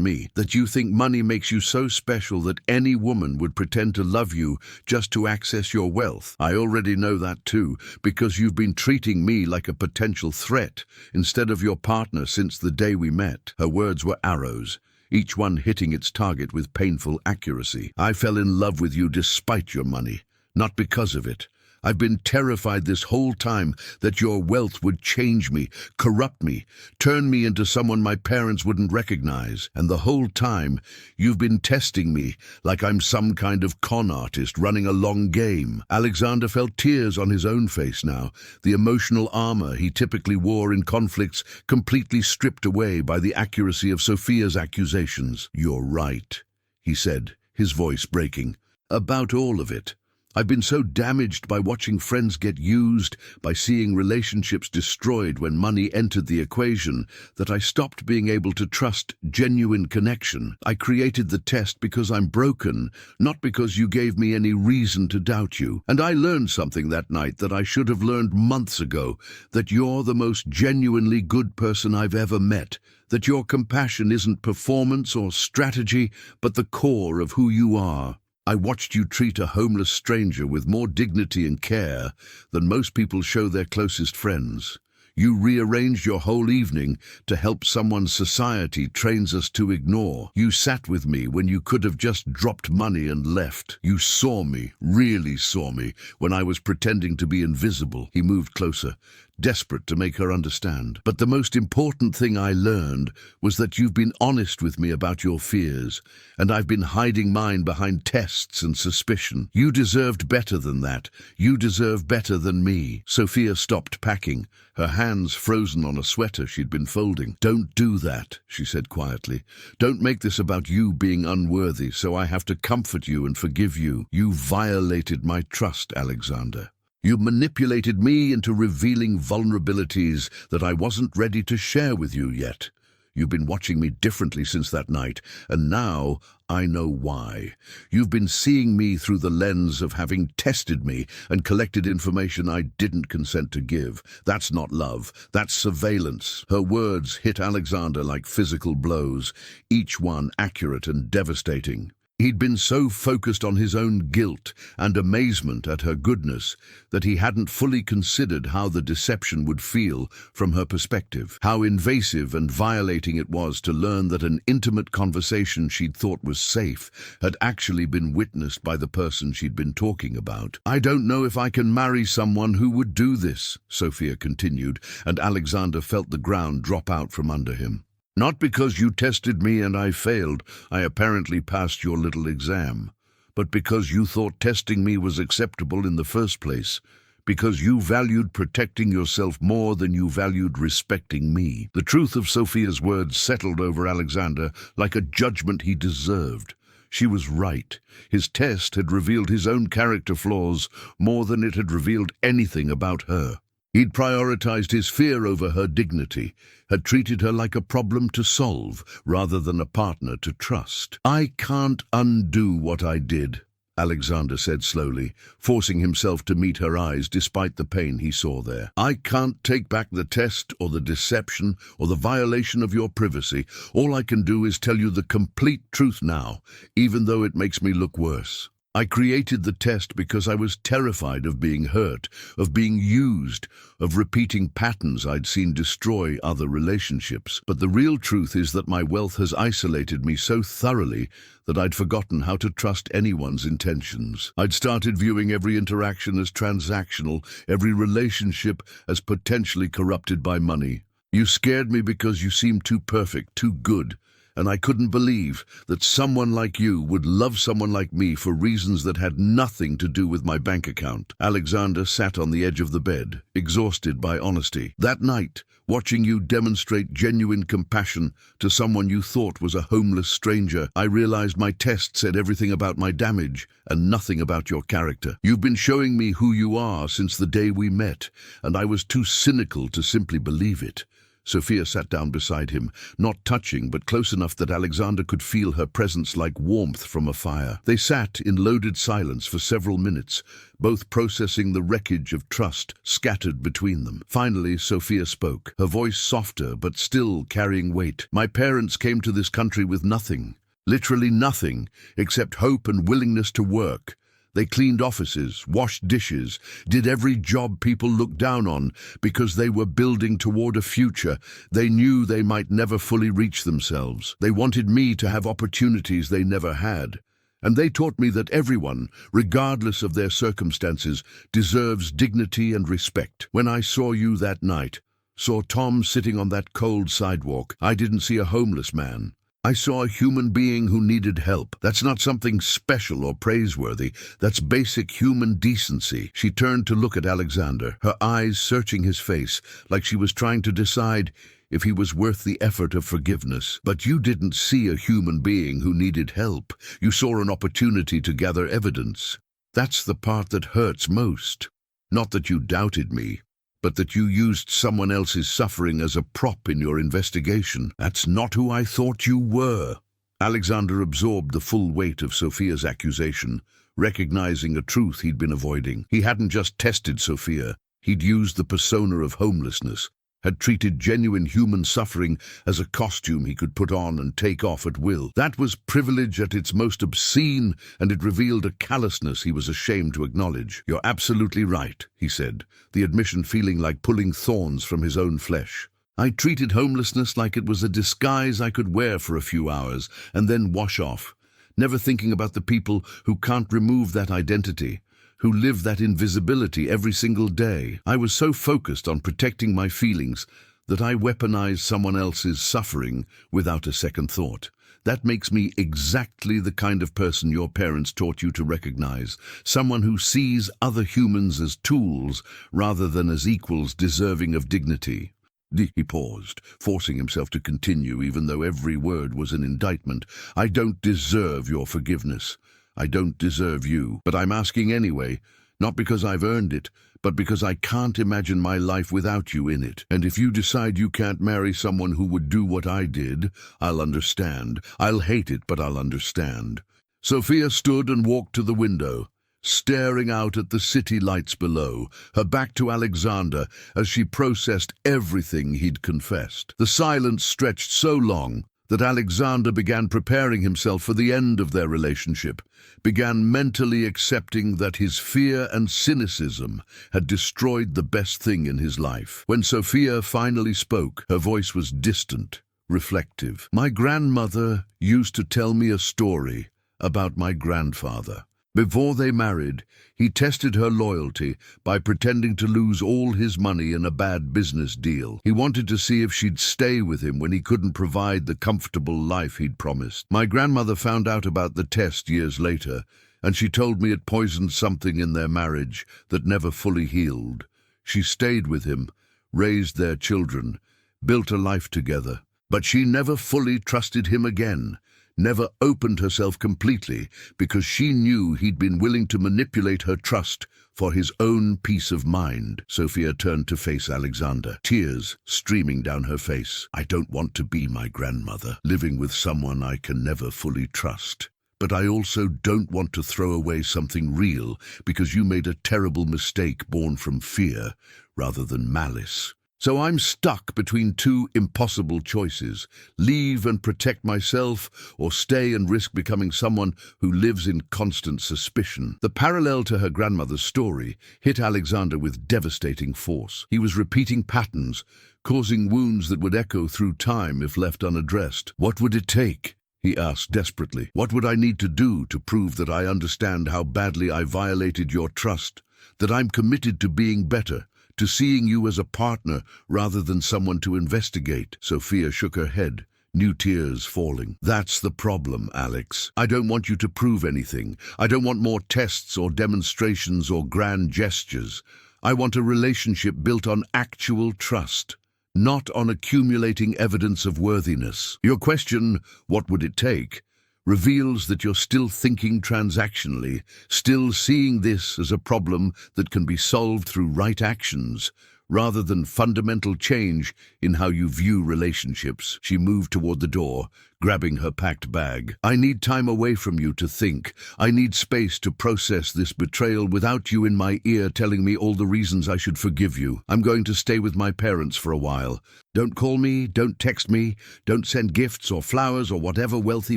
me. That you think money makes you so special that any woman would pretend to love you just to access your wealth. I already know that too, because you've been treating me like a potential threat instead of your partner since the day we met." Her words were arrows, each one hitting its target with painful accuracy. "I fell in love with you despite your money, not because of it. I've been terrified this whole time that your wealth would change me, corrupt me, turn me into someone my parents wouldn't recognize. And the whole time, you've been testing me like I'm some kind of con artist running a long game." Alexander felt tears on his own face now, the emotional armor he typically wore in conflicts completely stripped away by the accuracy of Sophia's accusations. "You're right," he said, his voice breaking. "About all of it. I've been so damaged by watching friends get used, by seeing relationships destroyed when money entered the equation, that I stopped being able to trust genuine connection. I created the test because I'm broken, not because you gave me any reason to doubt you. And I learned something that night that I should have learned months ago, that you're the most genuinely good person I've ever met, that your compassion isn't performance or strategy, but the core of who you are. I watched you treat a homeless stranger with more dignity and care than most people show their closest friends. You rearranged your whole evening to help someone society trains us to ignore. You sat with me when you could have just dropped money and left. You saw me, really saw me, when I was pretending to be invisible." He moved closer, desperate to make her understand. "But the most important thing I learned was that you've been honest with me about your fears, and I've been hiding mine behind tests and suspicion. You deserved better than that. You deserve better than me." Sophia stopped packing, her hands frozen on a sweater she'd been folding. "Don't do that," she said quietly. "Don't make this about you being unworthy, so I have to comfort you and forgive you. You violated my trust, Alexander. You manipulated me into revealing vulnerabilities that I wasn't ready to share with you yet. You've been watching me differently since that night, and now I know why. You've been seeing me through the lens of having tested me and collected information I didn't consent to give. That's not love, that's surveillance." Her words hit Alexander like physical blows, each one accurate and devastating. He'd been so focused on his own guilt and amazement at her goodness that he hadn't fully considered how the deception would feel from her perspective, how invasive and violating it was to learn that an intimate conversation she'd thought was safe had actually been witnessed by the person she'd been talking about. "I don't know if I can marry someone who would do this," Sophia continued, and Alexander felt the ground drop out from under him. "Not because you tested me and I failed, I apparently passed your little exam, but because you thought testing me was acceptable in the first place, because you valued protecting yourself more than you valued respecting me." The truth of Sophia's words settled over Alexander like a judgment he deserved. She was right. His test had revealed his own character flaws more than it had revealed anything about her. He'd prioritized his fear over her dignity, had treated her like a problem to solve rather than a partner to trust. "I can't undo what I did," Alexander said slowly, forcing himself to meet her eyes despite the pain he saw there. "I can't take back the test or the deception or the violation of your privacy. All I can do is tell you the complete truth now, even though it makes me look worse." I created the test because I was terrified of being hurt, of being used, of repeating patterns I'd seen destroy other relationships. But the real truth is that my wealth has isolated me so thoroughly that I'd forgotten how to trust anyone's intentions. I'd started viewing every interaction as transactional, every relationship as potentially corrupted by money. You scared me because you seemed too perfect, too good. And I couldn't believe that someone like you would love someone like me for reasons that had nothing to do with my bank account. Alexander sat on the edge of the bed, exhausted by honesty. That night, watching you demonstrate genuine compassion to someone you thought was a homeless stranger, I realized my test said everything about my damage and nothing about your character. You've been showing me who you are since the day we met, and I was too cynical to simply believe it. Sophia sat down beside him, not touching but close enough that Alexander could feel her presence like warmth from a fire. They sat in loaded silence for several minutes, both processing the wreckage of trust scattered between them. Finally, Sophia spoke, her voice softer but still carrying weight. My parents came to this country with nothing, literally nothing, except hope and willingness to work. They cleaned offices, washed dishes, did every job people looked down on because they were building toward a future. They knew they might never fully reach themselves. They wanted me to have opportunities they never had. And they taught me that everyone, regardless of their circumstances, deserves dignity and respect. When I saw you that night, saw Tom sitting on that cold sidewalk, I didn't see a homeless man. I saw a human being who needed help. That's not something special or praiseworthy. That's basic human decency. She turned to look at Alexander, her eyes searching his face, like she was trying to decide if he was worth the effort of forgiveness. But you didn't see a human being who needed help. You saw an opportunity to gather evidence. That's the part that hurts most. Not that you doubted me, but that you used someone else's suffering as a prop in your investigation. That's not who I thought you were. Alexander absorbed the full weight of Sophia's accusation, recognizing a truth he'd been avoiding. He hadn't just tested Sophia, he'd used the persona of homelessness, had treated genuine human suffering as a costume he could put on and take off at will. That was privilege at its most obscene, and it revealed a callousness he was ashamed to acknowledge. You're absolutely right, he said, the admission feeling like pulling thorns from his own flesh. I treated homelessness like it was a disguise I could wear for a few hours and then wash off, never thinking about the people who can't remove that identity, who live that invisibility every single day. I was so focused on protecting my feelings that I weaponized someone else's suffering without a second thought. That makes me exactly the kind of person your parents taught you to recognize, someone who sees other humans as tools rather than as equals deserving of dignity. He paused, forcing himself to continue even though every word was an indictment. I don't deserve your forgiveness. I don't deserve you, but I'm asking anyway, not because I've earned it, but because I can't imagine my life without you in it. And if you decide you can't marry someone who would do what I did, I'll understand. I'll hate it, but I'll understand. Sophia stood and walked to the window, staring out at the city lights below, her back to Alexander as she processed everything he'd confessed. The silence stretched so long that Alexander began preparing himself for the end of their relationship, began mentally accepting that his fear and cynicism had destroyed the best thing in his life. When Sophia finally spoke, her voice was distant, reflective. My grandmother used to tell me a story about my grandfather. Before they married, he tested her loyalty by pretending to lose all his money in a bad business deal. He wanted to see if she'd stay with him when he couldn't provide the comfortable life he'd promised. My grandmother found out about the test years later, and she told me it poisoned something in their marriage that never fully healed. She stayed with him, raised their children, built a life together, but she never fully trusted him again. Never opened herself completely because she knew he'd been willing to manipulate her trust for his own peace of mind. Sophia turned to face Alexander, tears streaming down her face. I don't want to be my grandmother, living with someone I can never fully trust. But I also don't want to throw away something real because you made a terrible mistake born from fear rather than malice. So I'm stuck between two impossible choices: leave and protect myself, or stay and risk becoming someone who lives in constant suspicion. The parallel to her grandmother's story hit Alexander with devastating force. He was repeating patterns, causing wounds that would echo through time if left unaddressed. What would it take? He asked desperately. What would I need to do to prove that I understand how badly I violated your trust, that I'm committed to being better, to seeing you as a partner rather than someone to investigate? Sophia shook her head, new tears falling. That's the problem, Alex. I don't want you to prove anything. I don't want more tests or demonstrations or grand gestures. I want a relationship built on actual trust, not on accumulating evidence of worthiness. Your question, what would it take, reveals that you're still thinking transactionally, still seeing this as a problem that can be solved through right actions, rather than fundamental change in how you view relationships. She moved toward the door, grabbing her packed bag. I need time away from you to think. I need space to process this betrayal without you in my ear telling me all the reasons I should forgive you. I'm going to stay with my parents for a while. Don't call me, don't text me, don't send gifts or flowers or whatever wealthy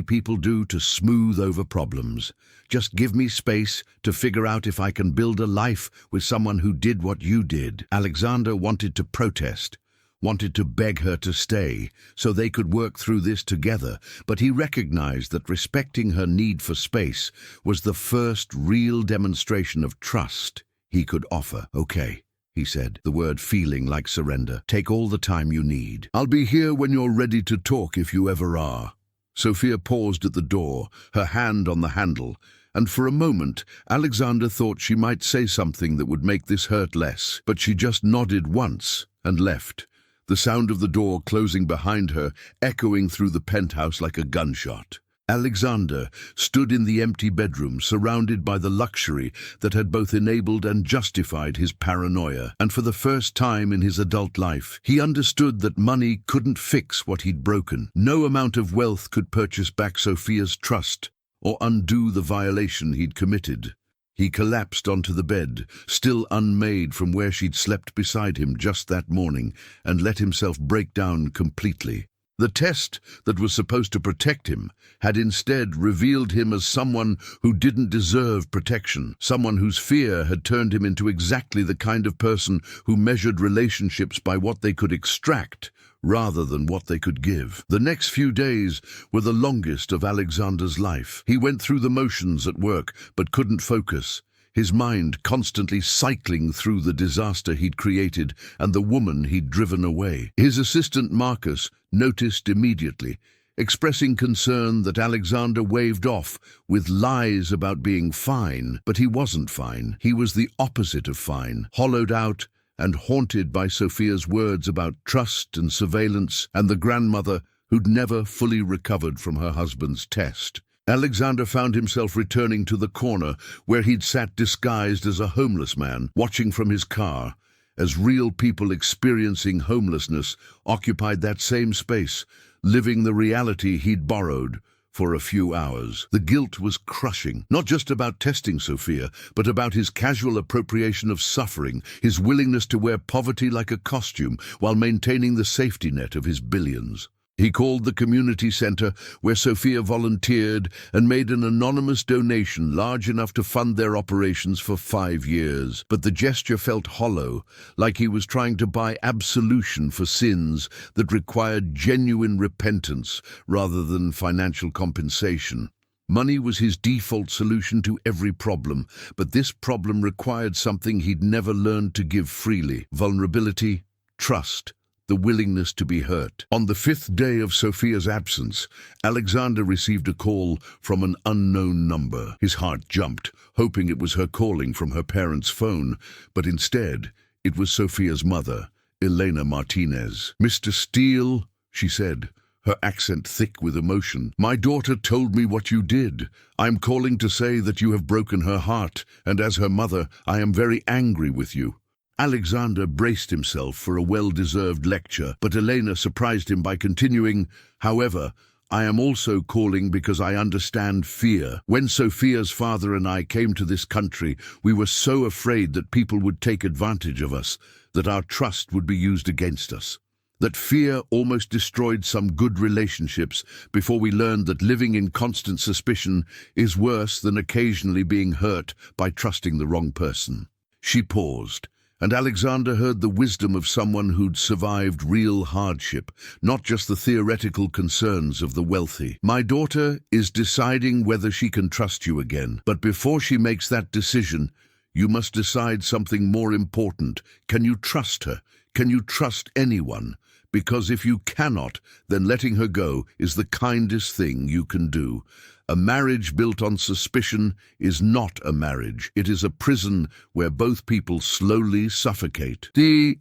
people do to smooth over problems. Just give me space to figure out if I can build a life with someone who did what you did. Alexander wanted to protest, wanted to beg her to stay, so they could work through this together, but he recognized that respecting her need for space was the first real demonstration of trust he could offer. Okay, he said, the word feeling like surrender. Take all the time you need. I'll be here when you're ready to talk if you ever are. Sophia paused at the door, her hand on the handle, and for a moment Alexander thought she might say something that would make this hurt less, but she just nodded once and left, the sound of the door closing behind her echoing through the penthouse like a gunshot. Alexander stood in the empty bedroom, surrounded by the luxury that had both enabled and justified his paranoia. And for the first time in his adult life, he understood that money couldn't fix what he'd broken. No amount of wealth could purchase back Sophia's trust or undo the violation he'd committed. He collapsed onto the bed, still unmade from where she'd slept beside him just that morning, and let himself break down completely. The test that was supposed to protect him had instead revealed him as someone who didn't deserve protection, someone whose fear had turned him into exactly the kind of person who measured relationships by what they could extract rather than what they could give. The next few days were the longest of Alexander's life. He went through the motions at work but couldn't focus, his mind constantly cycling through the disaster he'd created and the woman he'd driven away. His assistant Marcus noticed immediately, expressing concern that Alexander waved off with lies about being fine. But he wasn't fine. He was the opposite of fine, hollowed out and haunted by Sophia's words about trust and surveillance and the grandmother who'd never fully recovered from her husband's test. Alexander found himself returning to the corner where he'd sat disguised as a homeless man, watching from his car, as real people experiencing homelessness occupied that same space, living the reality he'd borrowed for a few hours. The guilt was crushing, not just about testing Sophia, but about his casual appropriation of suffering, his willingness to wear poverty like a costume while maintaining the safety net of his billions. He called the community center where Sophia volunteered and made an anonymous donation large enough to fund their operations for 5 years. But the gesture felt hollow, like he was trying to buy absolution for sins that required genuine repentance rather than financial compensation. Money was his default solution to every problem, but this problem required something he'd never learned to give freely: vulnerability, trust, the willingness to be hurt. On the 5th day of Sophia's absence, Alexander received a call from an unknown number. His heart jumped, hoping it was her calling from her parents' phone, but instead, it was Sophia's mother, Elena Martinez. "Mr. Steele," she said, her accent thick with emotion, "my daughter told me what you did. I'm calling to say that you have broken her heart, and as her mother, I am very angry with you." Alexander braced himself for a well-deserved lecture, but Elena surprised him by continuing, "However, I am also calling because I understand fear. When Sophia's father and I came to this country, we were so afraid that people would take advantage of us, that our trust would be used against us. That fear almost destroyed some good relationships before we learned that living in constant suspicion is worse than occasionally being hurt by trusting the wrong person. She paused, and Alexander heard the wisdom of someone who'd survived real hardship, not just the theoretical concerns of the wealthy. My daughter is deciding whether she can trust you again, but before she makes that decision, you must decide something more important. Can you trust her? Can you trust anyone? Because if you cannot, then letting her go is the kindest thing you can do. A marriage built on suspicion is not a marriage. It is a prison where both people slowly suffocate.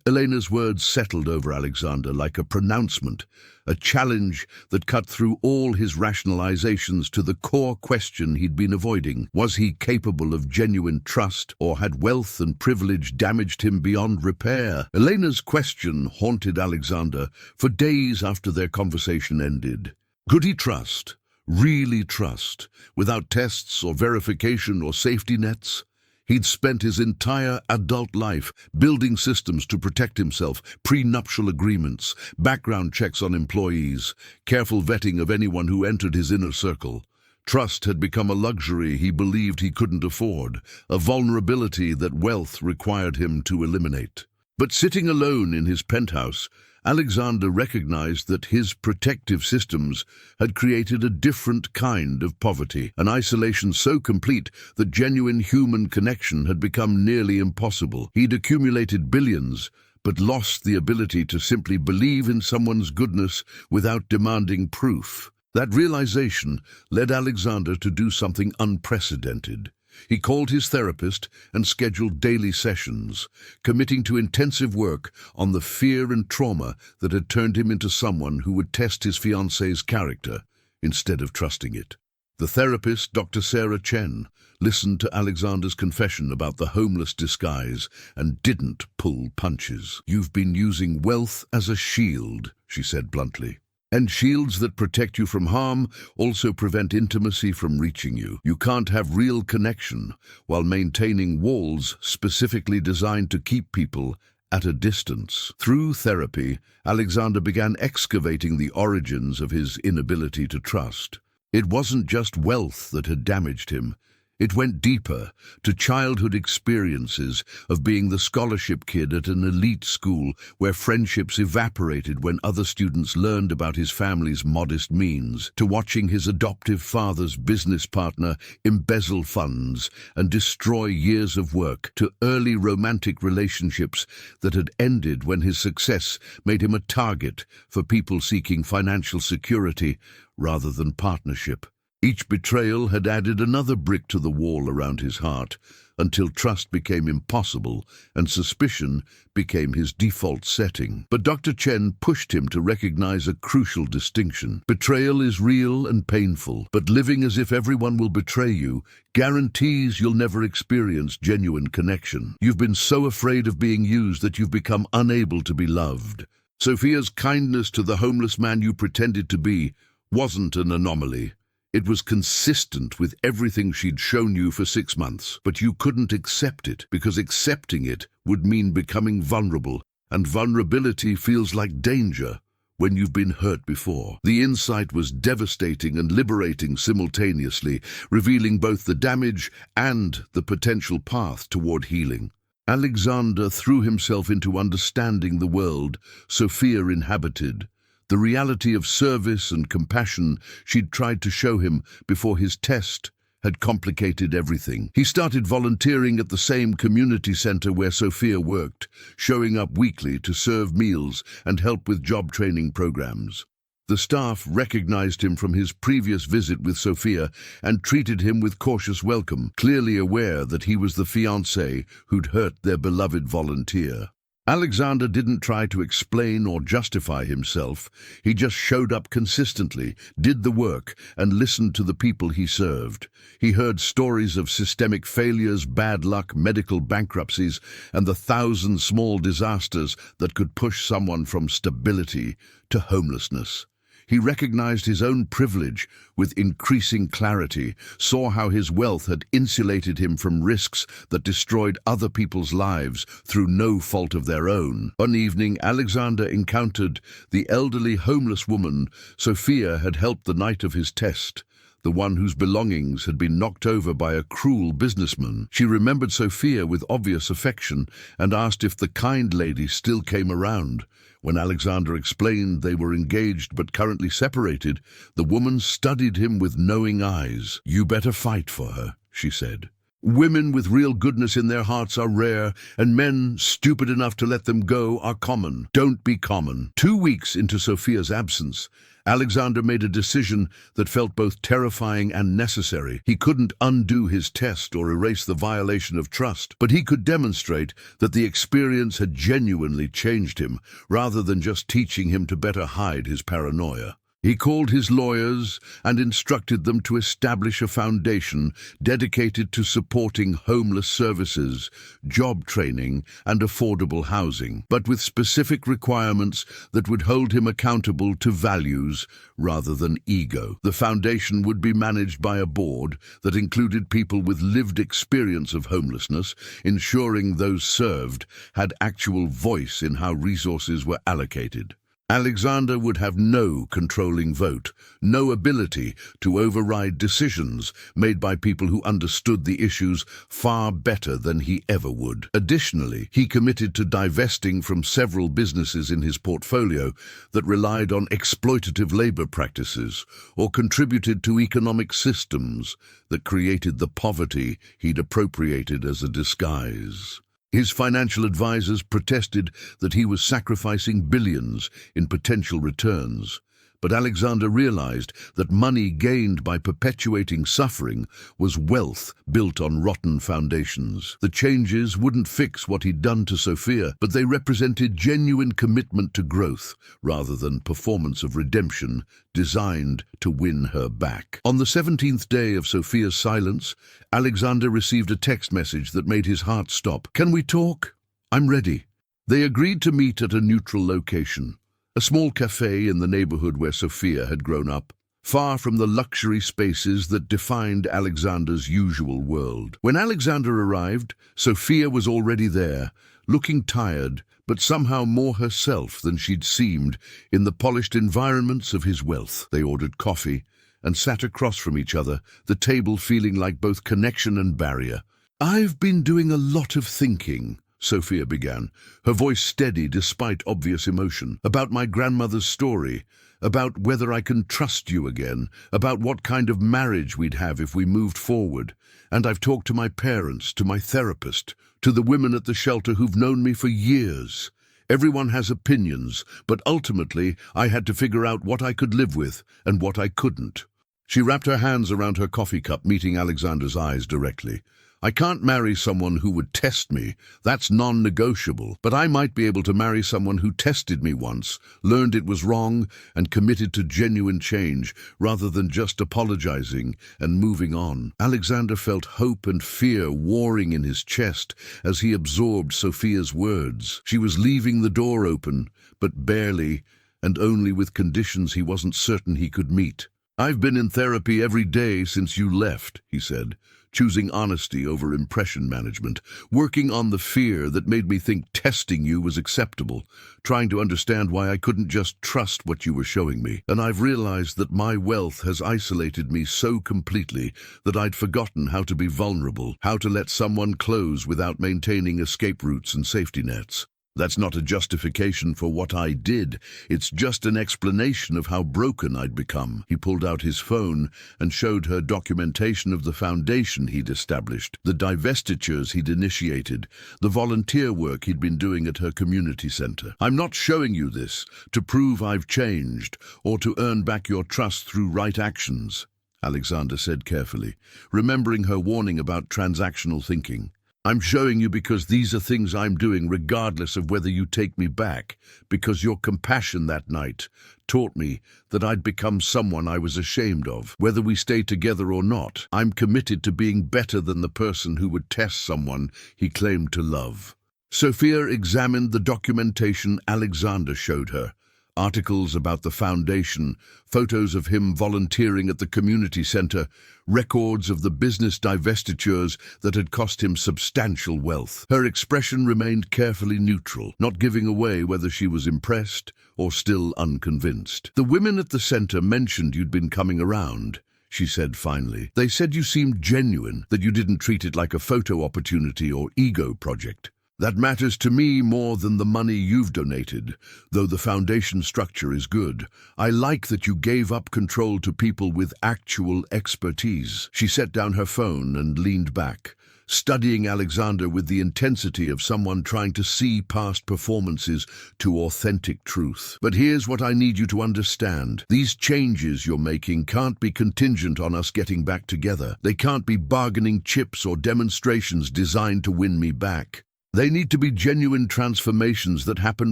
Elena's words settled over Alexander like a pronouncement, a challenge that cut through all his rationalizations to the core question he'd been avoiding. Was he capable of genuine trust, or had wealth and privilege damaged him beyond repair? Elena's question haunted Alexander for days after their conversation ended. Could he trust? Really trust, without tests or verification or safety nets? He'd spent his entire adult life building systems to protect himself, prenuptial agreements, background checks on employees, careful vetting of anyone who entered his inner circle. Trust had become a luxury he believed he couldn't afford, a vulnerability that wealth required him to eliminate. But sitting alone in his penthouse, Alexander recognized that his protective systems had created a different kind of poverty, an isolation so complete that genuine human connection had become nearly impossible. He'd accumulated billions, but lost the ability to simply believe in someone's goodness without demanding proof. That realization led Alexander to do something unprecedented. He called his therapist and scheduled daily sessions, committing to intensive work on the fear and trauma that had turned him into someone who would test his fiancée's character instead of trusting it. The therapist, Dr. Sarah Chen, listened to Alexander's confession about the homeless disguise and didn't pull punches. "You've been using wealth as a shield," she said bluntly. "And shields that protect you from harm also prevent intimacy from reaching you. You can't have real connection while maintaining walls specifically designed to keep people at a distance." Through therapy, Alexander began excavating the origins of his inability to trust. It wasn't just wealth that had damaged him. It went deeper, to childhood experiences of being the scholarship kid at an elite school where friendships evaporated when other students learned about his family's modest means, to watching his adoptive father's business partner embezzle funds and destroy years of work, to early romantic relationships that had ended when his success made him a target for people seeking financial security rather than partnership. Each betrayal had added another brick to the wall around his heart, until trust became impossible and suspicion became his default setting. But Dr. Chen pushed him to recognize a crucial distinction. Betrayal is real and painful, but living as if everyone will betray you guarantees you'll never experience genuine connection. You've been so afraid of being used that you've become unable to be loved. Sophia's kindness to the homeless man you pretended to be wasn't an anomaly. It was consistent with everything she'd shown you for 6 months, but you couldn't accept it because accepting it would mean becoming vulnerable, and vulnerability feels like danger when you've been hurt before. The insight was devastating and liberating simultaneously, revealing both the damage and the potential path toward healing. Alexander threw himself into understanding the world Sophia inhabited, the reality of service and compassion she'd tried to show him before his test had complicated everything. He started volunteering at the same community center where Sophia worked, showing up weekly to serve meals and help with job training programs. The staff recognized him from his previous visit with Sophia and treated him with cautious welcome, clearly aware that he was the fiancé who'd hurt their beloved volunteer. Alexander didn't try to explain or justify himself. He just showed up consistently, did the work, and listened to the people he served. He heard stories of systemic failures, bad luck, medical bankruptcies, and the 1,000 small disasters that could push someone from stability to homelessness. He recognized his own privilege with increasing clarity, saw how his wealth had insulated him from risks that destroyed other people's lives through no fault of their own. One evening, Alexander encountered the elderly homeless woman Sophia had helped the night of his test, the one whose belongings had been knocked over by a cruel businessman. She remembered Sophia with obvious affection and asked if the kind lady still came around. When Alexander explained they were engaged but currently separated, the woman studied him with knowing eyes. "You better fight for her," she said. "Women with real goodness in their hearts are rare, and men stupid enough to let them go are common. Don't be common." 2 weeks into Sophia's absence, Alexander made a decision that felt both terrifying and necessary. He couldn't undo his test or erase the violation of trust, but he could demonstrate that the experience had genuinely changed him, rather than just teaching him to better hide his paranoia. He called his lawyers and instructed them to establish a foundation dedicated to supporting homeless services, job training, and affordable housing, but with specific requirements that would hold him accountable to values rather than ego. The foundation would be managed by a board that included people with lived experience of homelessness, ensuring those served had actual voice in how resources were allocated. Alexander would have no controlling vote, no ability to override decisions made by people who understood the issues far better than he ever would. Additionally, he committed to divesting from several businesses in his portfolio that relied on exploitative labor practices or contributed to economic systems that created the poverty he'd appropriated as a disguise. His financial advisors protested that he was sacrificing billions in potential returns, but Alexander realized that money gained by perpetuating suffering was wealth built on rotten foundations. The changes wouldn't fix what he'd done to Sophia, but they represented genuine commitment to growth rather than performance of redemption designed to win her back. On the 17th day of Sophia's silence, Alexander received a text message that made his heart stop. "Can we talk? I'm ready." They agreed to meet at a neutral location, a small cafe in the neighborhood where Sophia had grown up, far from the luxury spaces that defined Alexander's usual world. When Alexander arrived, Sophia was already there, looking tired, but somehow more herself than she'd seemed in the polished environments of his wealth. They ordered coffee and sat across from each other, the table feeling like both connection and barrier. "I've been doing a lot of thinking," Sophia began, her voice steady despite obvious emotion, "about my grandmother's story, about whether I can trust you again, about what kind of marriage we'd have if we moved forward. And I've talked to my parents, to my therapist, to the women at the shelter who've known me for years. Everyone has opinions, but ultimately I had to figure out what I could live with and what I couldn't." She wrapped her hands around her coffee cup, meeting Alexander's eyes directly. "I can't marry someone who would test me. That's non-negotiable. But I might be able to marry someone who tested me once, learned it was wrong, and committed to genuine change, rather than just apologizing and moving on." Alexander felt hope and fear warring in his chest as he absorbed Sophia's words. She was leaving the door open, but barely, and only with conditions he wasn't certain he could meet. "I've been in therapy every day since you left," he said, choosing honesty over impression management, working on the fear that made me think testing you was acceptable, trying to understand why I couldn't just trust what you were showing me. And I've realized that my wealth has isolated me so completely that I'd forgotten how to be vulnerable, how to let someone close without maintaining escape routes and safety nets. That's not a justification for what I did. It's just an explanation of how broken I'd become." He pulled out his phone and showed her documentation of the foundation he'd established, the divestitures he'd initiated, the volunteer work he'd been doing at her community center. "I'm not showing you this to prove I've changed or to earn back your trust through right actions," Alexander said carefully, remembering her warning about transactional thinking. "I'm showing you because these are things I'm doing regardless of whether you take me back, because your compassion that night taught me that I'd become someone I was ashamed of. Whether we stay together or not, I'm committed to being better than the person who would test someone he claimed to love." Sophia examined the documentation Alexander showed her, Articles about the foundation, photos of him volunteering at the community center, records of the business divestitures that had cost him substantial wealth. Her expression remained carefully neutral, not giving away whether she was impressed or still unconvinced. "The women at the center mentioned you'd been coming around," she said finally. "They said you seemed genuine, that you didn't treat it like a photo opportunity or ego project. That matters to me more than the money you've donated, though the foundation structure is good. I like that you gave up control to people with actual expertise." She set down her phone and leaned back, studying Alexander with the intensity of someone trying to see past performances to authentic truth. "But here's what I need you to understand. These changes you're making can't be contingent on us getting back together. They can't be bargaining chips or demonstrations designed to win me back. They need to be genuine transformations that happen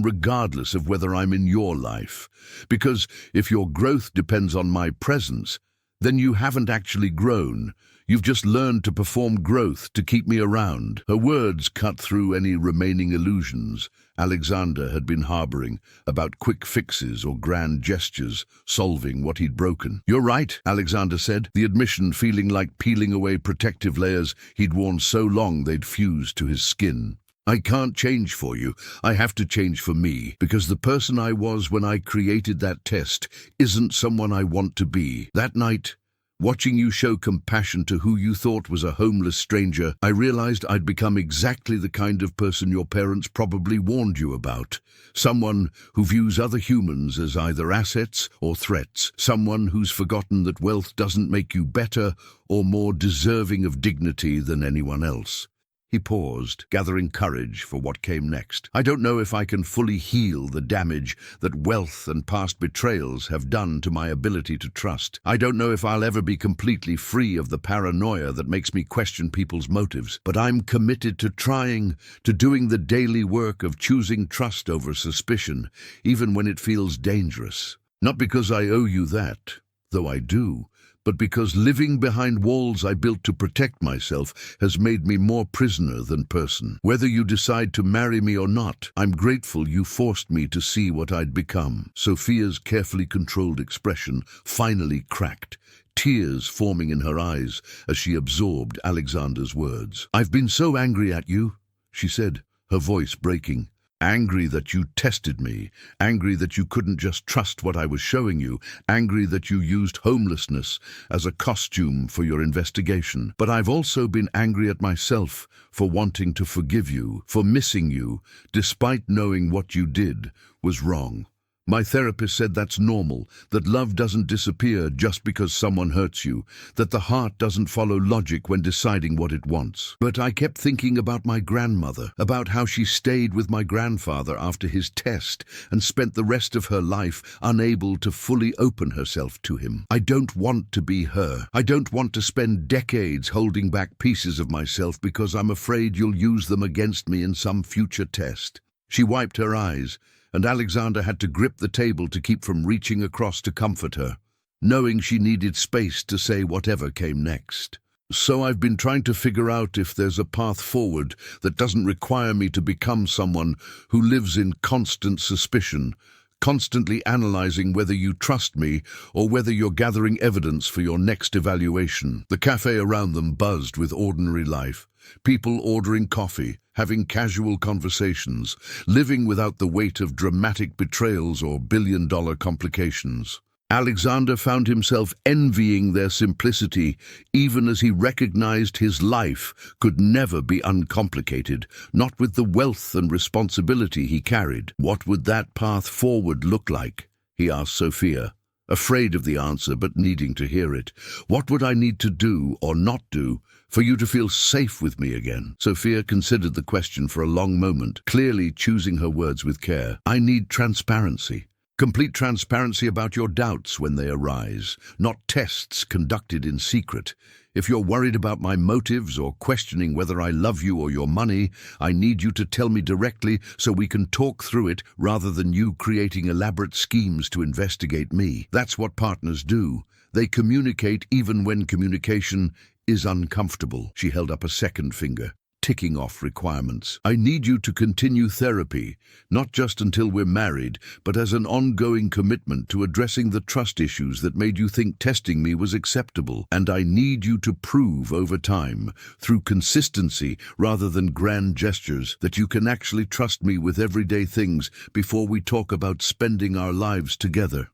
regardless of whether I'm in your life. Because if your growth depends on my presence, then you haven't actually grown. You've just learned to perform growth to keep me around." Her words cut through any remaining illusions Alexander had been harboring about quick fixes or grand gestures solving what he'd broken. "You're right," Alexander said, the admission feeling like peeling away protective layers he'd worn so long they'd fused to his skin. "I can't change for you. I have to change for me, because the person I was when I created that test isn't someone I want to be." That night, watching you show compassion to who you thought was a homeless stranger, I realized I'd become exactly the kind of person your parents probably warned you about. Someone who views other humans as either assets or threats. Someone who's forgotten that wealth doesn't make you better or more deserving of dignity than anyone else. He paused, gathering courage for what came next. "I don't know if I can fully heal the damage that wealth and past betrayals have done to my ability to trust. I don't know if I'll ever be completely free of the paranoia that makes me question people's motives. But I'm committed to trying, to doing the daily work of choosing trust over suspicion, even when it feels dangerous. Not because I owe you that, though I do, but because living behind walls I built to protect myself has made me more prisoner than person. Whether you decide to marry me or not, I'm grateful you forced me to see what I'd become." Sophia's carefully controlled expression finally cracked, tears forming in her eyes as she absorbed Alexander's words. "I've been so angry at you," she said, her voice breaking. "Angry that you tested me, angry that you couldn't just trust what I was showing you, angry that you used homelessness as a costume for your investigation. But I've also been angry at myself for wanting to forgive you, for missing you, despite knowing what you did was wrong. My therapist said that's normal, that love doesn't disappear just because someone hurts you, that the heart doesn't follow logic when deciding what it wants. But I kept thinking about my grandmother, about how she stayed with my grandfather after his test and spent the rest of her life unable to fully open herself to him. I don't want to be her. I don't want to spend decades holding back pieces of myself because I'm afraid you'll use them against me in some future test." She wiped her eyes, and Alexander had to grip the table to keep from reaching across to comfort her, knowing she needed space to say whatever came next. "So I've been trying to figure out if there's a path forward that doesn't require me to become someone who lives in constant suspicion, constantly analyzing whether you trust me or whether you're gathering evidence for your next evaluation." The cafe around them buzzed with ordinary life. People ordering coffee, having casual conversations, living without the weight of dramatic betrayals or billion-dollar complications. Alexander found himself envying their simplicity, even as he recognized his life could never be uncomplicated, not with the wealth and responsibility he carried. "What would that path forward look like?" he asked Sophia, afraid of the answer but needing to hear it. "What would I need to do or not do for you to feel safe with me again?" Sophia considered the question for a long moment, clearly choosing her words with care. "I need transparency. Complete transparency about your doubts when they arise, not tests conducted in secret. If you're worried about my motives or questioning whether I love you or your money, I need you to tell me directly so we can talk through it rather than you creating elaborate schemes to investigate me. That's what partners do. They communicate even when communication is uncomfortable." She held up a second finger. ticking off requirements. I need you to continue therapy, not just until we're married, but as an ongoing commitment to addressing the trust issues that made you think testing me was acceptable. And I need you to prove over time, through consistency rather than grand gestures, that you can actually trust me with everyday things before we talk about spending our lives together.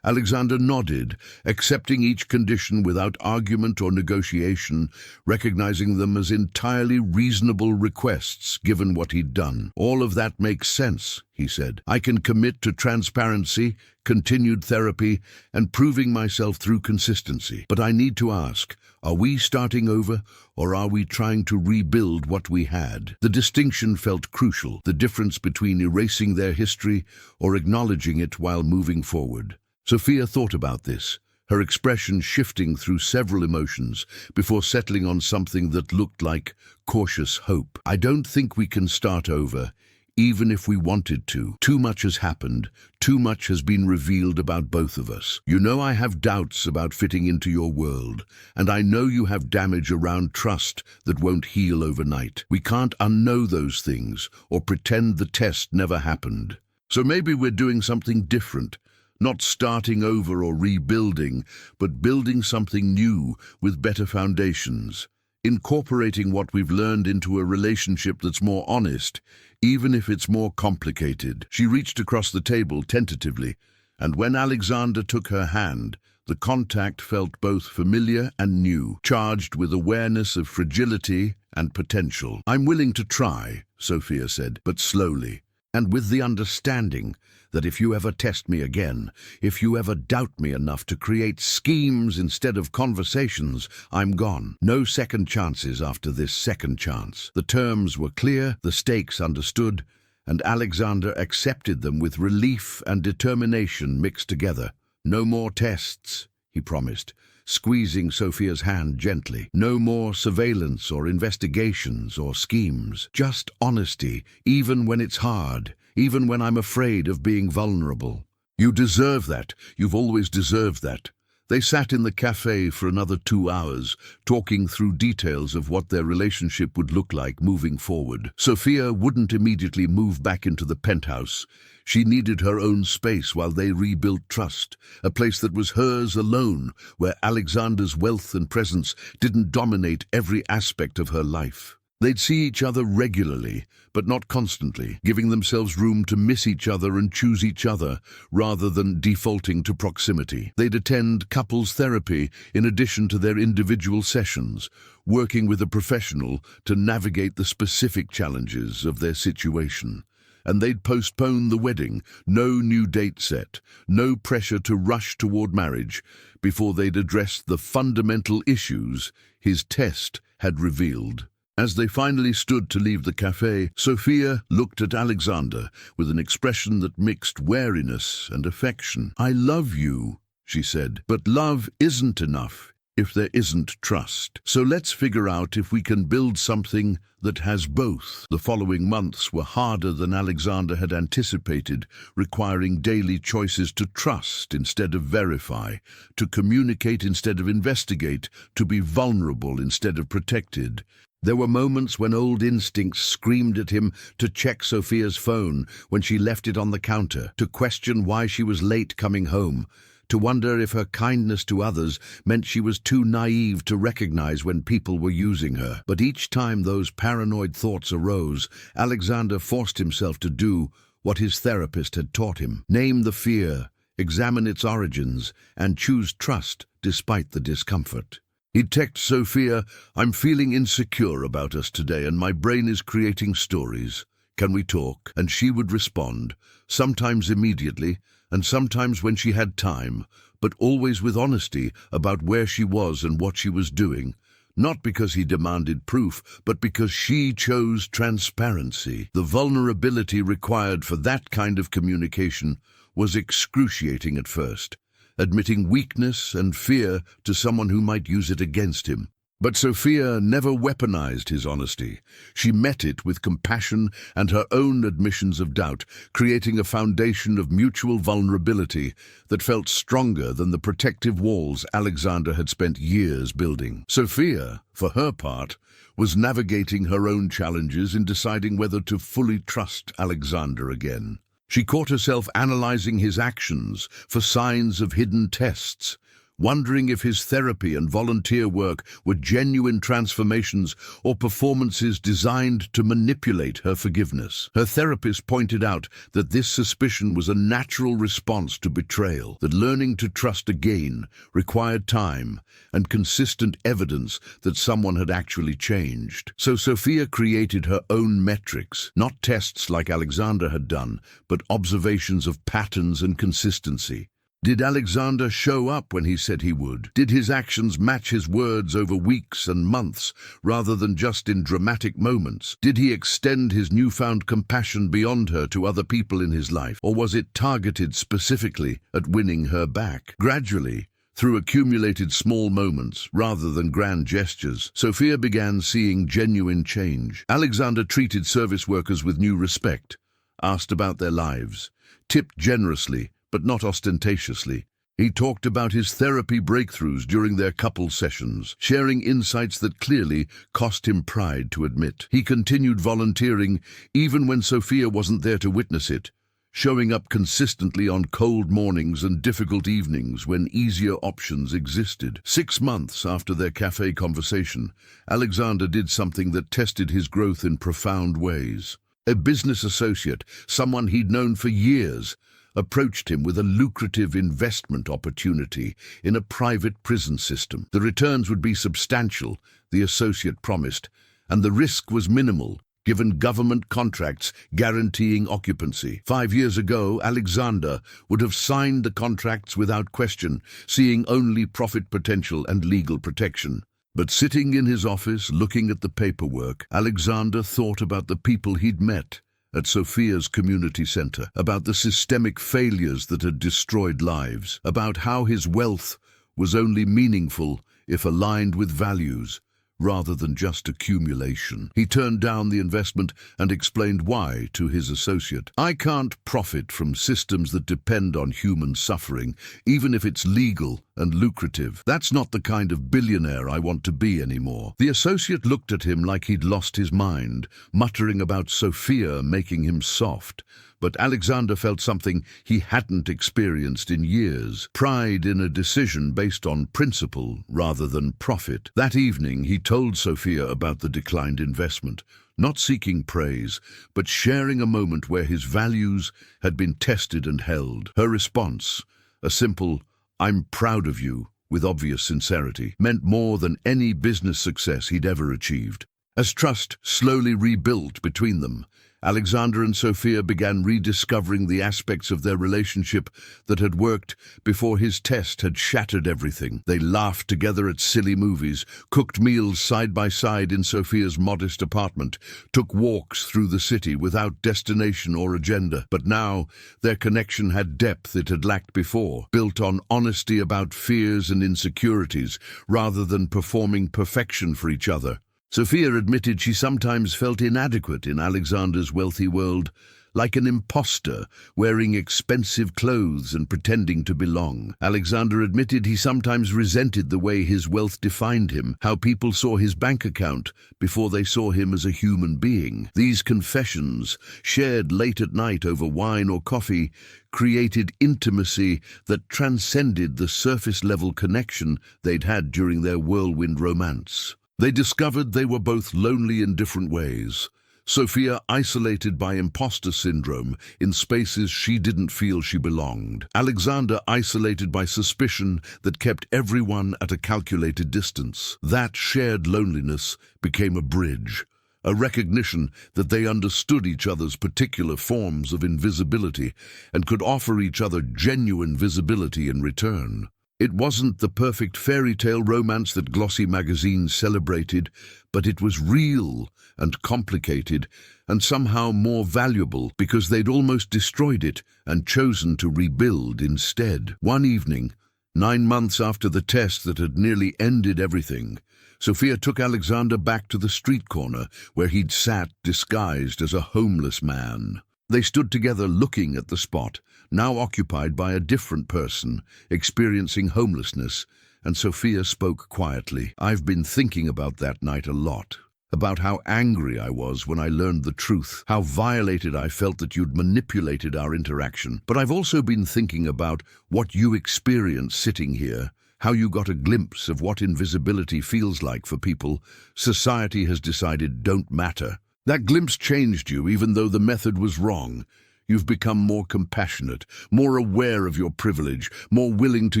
Alexander nodded, accepting each condition without argument or negotiation, recognizing them as entirely reasonable requests given what he'd done. All of that makes sense, he said. I can commit to transparency, continued therapy, and proving myself through consistency. But I need to ask, are we starting over, or are we trying to rebuild what we had? The distinction felt crucial, the difference between erasing their history or acknowledging it while moving forward. Sophia thought about this, her expression shifting through several emotions before settling on something that looked like cautious hope. I don't think we can start over, even if we wanted to. Too much has happened. Too much has been revealed about both of us. You know I have doubts about fitting into your world, and I know you have damage around trust that won't heal overnight. We can't unknow those things or pretend the test never happened. So maybe we're doing something different, not starting over or rebuilding, but building something new with better foundations. Incorporating what we've learned into a relationship that's more honest, even if it's more complicated. She reached across the table tentatively, and when Alexander took her hand, the contact felt both familiar and new, charged with awareness of fragility and potential. I'm willing to try, Sophia said, but slowly, and with the understanding that if you ever test me again, if you ever doubt me enough to create schemes instead of conversations, I'm gone. No second chances after this second chance. The terms were clear, the stakes understood, and Alexander accepted them with relief and determination mixed together. No more tests, he promised, squeezing Sophia's hand gently. No more surveillance or investigations or schemes. Just honesty, even when it's hard. Even when I'm afraid of being vulnerable. You deserve that. You've always deserved that. They sat in the cafe for another 2 hours, talking through details of what their relationship would look like moving forward. Sophia wouldn't immediately move back into the penthouse. She needed her own space while they rebuilt trust, a place that was hers alone, where Alexander's wealth and presence didn't dominate every aspect of her life. They'd see each other regularly, but not constantly, giving themselves room to miss each other and choose each other, rather than defaulting to proximity. They'd attend couples therapy in addition to their individual sessions, working with a professional to navigate the specific challenges of their situation. And they'd postpone the wedding, no new date set, no pressure to rush toward marriage, before they'd address the fundamental issues his test had revealed. As they finally stood to leave the cafe, Sophia looked at Alexander with an expression that mixed wariness and affection. I love you, she said, but love isn't enough if there isn't trust. So let's figure out if we can build something that has both. The following months were harder than Alexander had anticipated, requiring daily choices to trust instead of verify, to communicate instead of investigate, to be vulnerable instead of protected. There were moments when old instincts screamed at him to check Sophia's phone when she left it on the counter, to question why she was late coming home, to wonder if her kindness to others meant she was too naive to recognize when people were using her. But each time those paranoid thoughts arose, Alexander forced himself to do what his therapist had taught him. Name the fear, examine its origins, and choose trust despite the discomfort. He'd text Sophia, I'm feeling insecure about us today and my brain is creating stories. Can we talk? And she would respond, sometimes immediately, and sometimes when she had time, but always with honesty about where she was and what she was doing. Not because he demanded proof, but because she chose transparency. The vulnerability required for that kind of communication was excruciating at first. Admitting weakness and fear to someone who might use it against him. But Sophia never weaponized his honesty. She met it with compassion and her own admissions of doubt, creating a foundation of mutual vulnerability that felt stronger than the protective walls Alexander had spent years building. Sophia, for her part, was navigating her own challenges in deciding whether to fully trust Alexander again. She caught herself analyzing his actions for signs of hidden tests, wondering if his therapy and volunteer work were genuine transformations or performances designed to manipulate her forgiveness. Her therapist pointed out that this suspicion was a natural response to betrayal, that learning to trust again required time and consistent evidence that someone had actually changed. So Sophia created her own metrics, not tests like Alexander had done, but observations of patterns and consistency. Did Alexander show up when he said he would? Did his actions match his words over weeks and months, rather than just in dramatic moments? Did he extend his newfound compassion beyond her to other people in his life, or was it targeted specifically at winning her back? Gradually, through accumulated small moments, rather than grand gestures, Sophia began seeing genuine change. Alexander treated service workers with new respect, asked about their lives, tipped generously, but not ostentatiously. He talked about his therapy breakthroughs during their couple sessions, sharing insights that clearly cost him pride to admit. He continued volunteering even when Sophia wasn't there to witness it, showing up consistently on cold mornings and difficult evenings when easier options existed. 6 months after their cafe conversation, Alexander did something that tested his growth in profound ways. A business associate, someone he'd known for years, approached him with a lucrative investment opportunity in a private prison system. The returns would be substantial, the associate promised, and the risk was minimal, given government contracts guaranteeing occupancy. 5 years ago, Alexander would have signed the contracts without question, seeing only profit potential and legal protection. But sitting in his office, looking at the paperwork, Alexander thought about the people he'd met at Sophia's community center, about the systemic failures that had destroyed lives, about how his wealth was only meaningful if aligned with values, rather than just accumulation. He turned down the investment and explained why to his associate. "I can't profit from systems that depend on human suffering, even if it's legal and lucrative. That's not the kind of billionaire I want to be anymore." The associate looked at him like he'd lost his mind, muttering about Sophia making him soft. But Alexander felt something he hadn't experienced in years: pride in a decision based on principle rather than profit. That evening, he told Sophia about the declined investment, not seeking praise, but sharing a moment where his values had been tested and held. Her response, a simple, "I'm proud of you," with obvious sincerity, meant more than any business success he'd ever achieved. As trust slowly rebuilt between them, Alexander and Sophia began rediscovering the aspects of their relationship that had worked before his test had shattered everything. They laughed together at silly movies, cooked meals side by side in Sophia's modest apartment, took walks through the city without destination or agenda. But now their connection had depth it had lacked before, built on honesty about fears and insecurities, rather than performing perfection for each other. Sophia admitted she sometimes felt inadequate in Alexander's wealthy world, like an imposter wearing expensive clothes and pretending to belong. Alexander admitted he sometimes resented the way his wealth defined him, how people saw his bank account before they saw him as a human being. These confessions, shared late at night over wine or coffee, created intimacy that transcended the surface-level connection they'd had during their whirlwind romance. They discovered they were both lonely in different ways. Sophia isolated by imposter syndrome in spaces she didn't feel she belonged. Alexander isolated by suspicion that kept everyone at a calculated distance. That shared loneliness became a bridge, a recognition that they understood each other's particular forms of invisibility and could offer each other genuine visibility in return. It wasn't the perfect fairy tale romance that glossy magazines celebrated, but it was real and complicated and somehow more valuable because they'd almost destroyed it and chosen to rebuild instead. One evening, 9 months after the test that had nearly ended everything, Sophia took Alexander back to the street corner where he'd sat disguised as a homeless man. They stood together looking at the spot, now occupied by a different person, experiencing homelessness, and Sophia spoke quietly. "I've been thinking about that night a lot. About how angry I was when I learned the truth, how violated I felt that you'd manipulated our interaction. But I've also been thinking about what you experienced sitting here, how you got a glimpse of what invisibility feels like for people society has decided don't matter. That glimpse changed you, even though the method was wrong. You've become more compassionate, more aware of your privilege, more willing to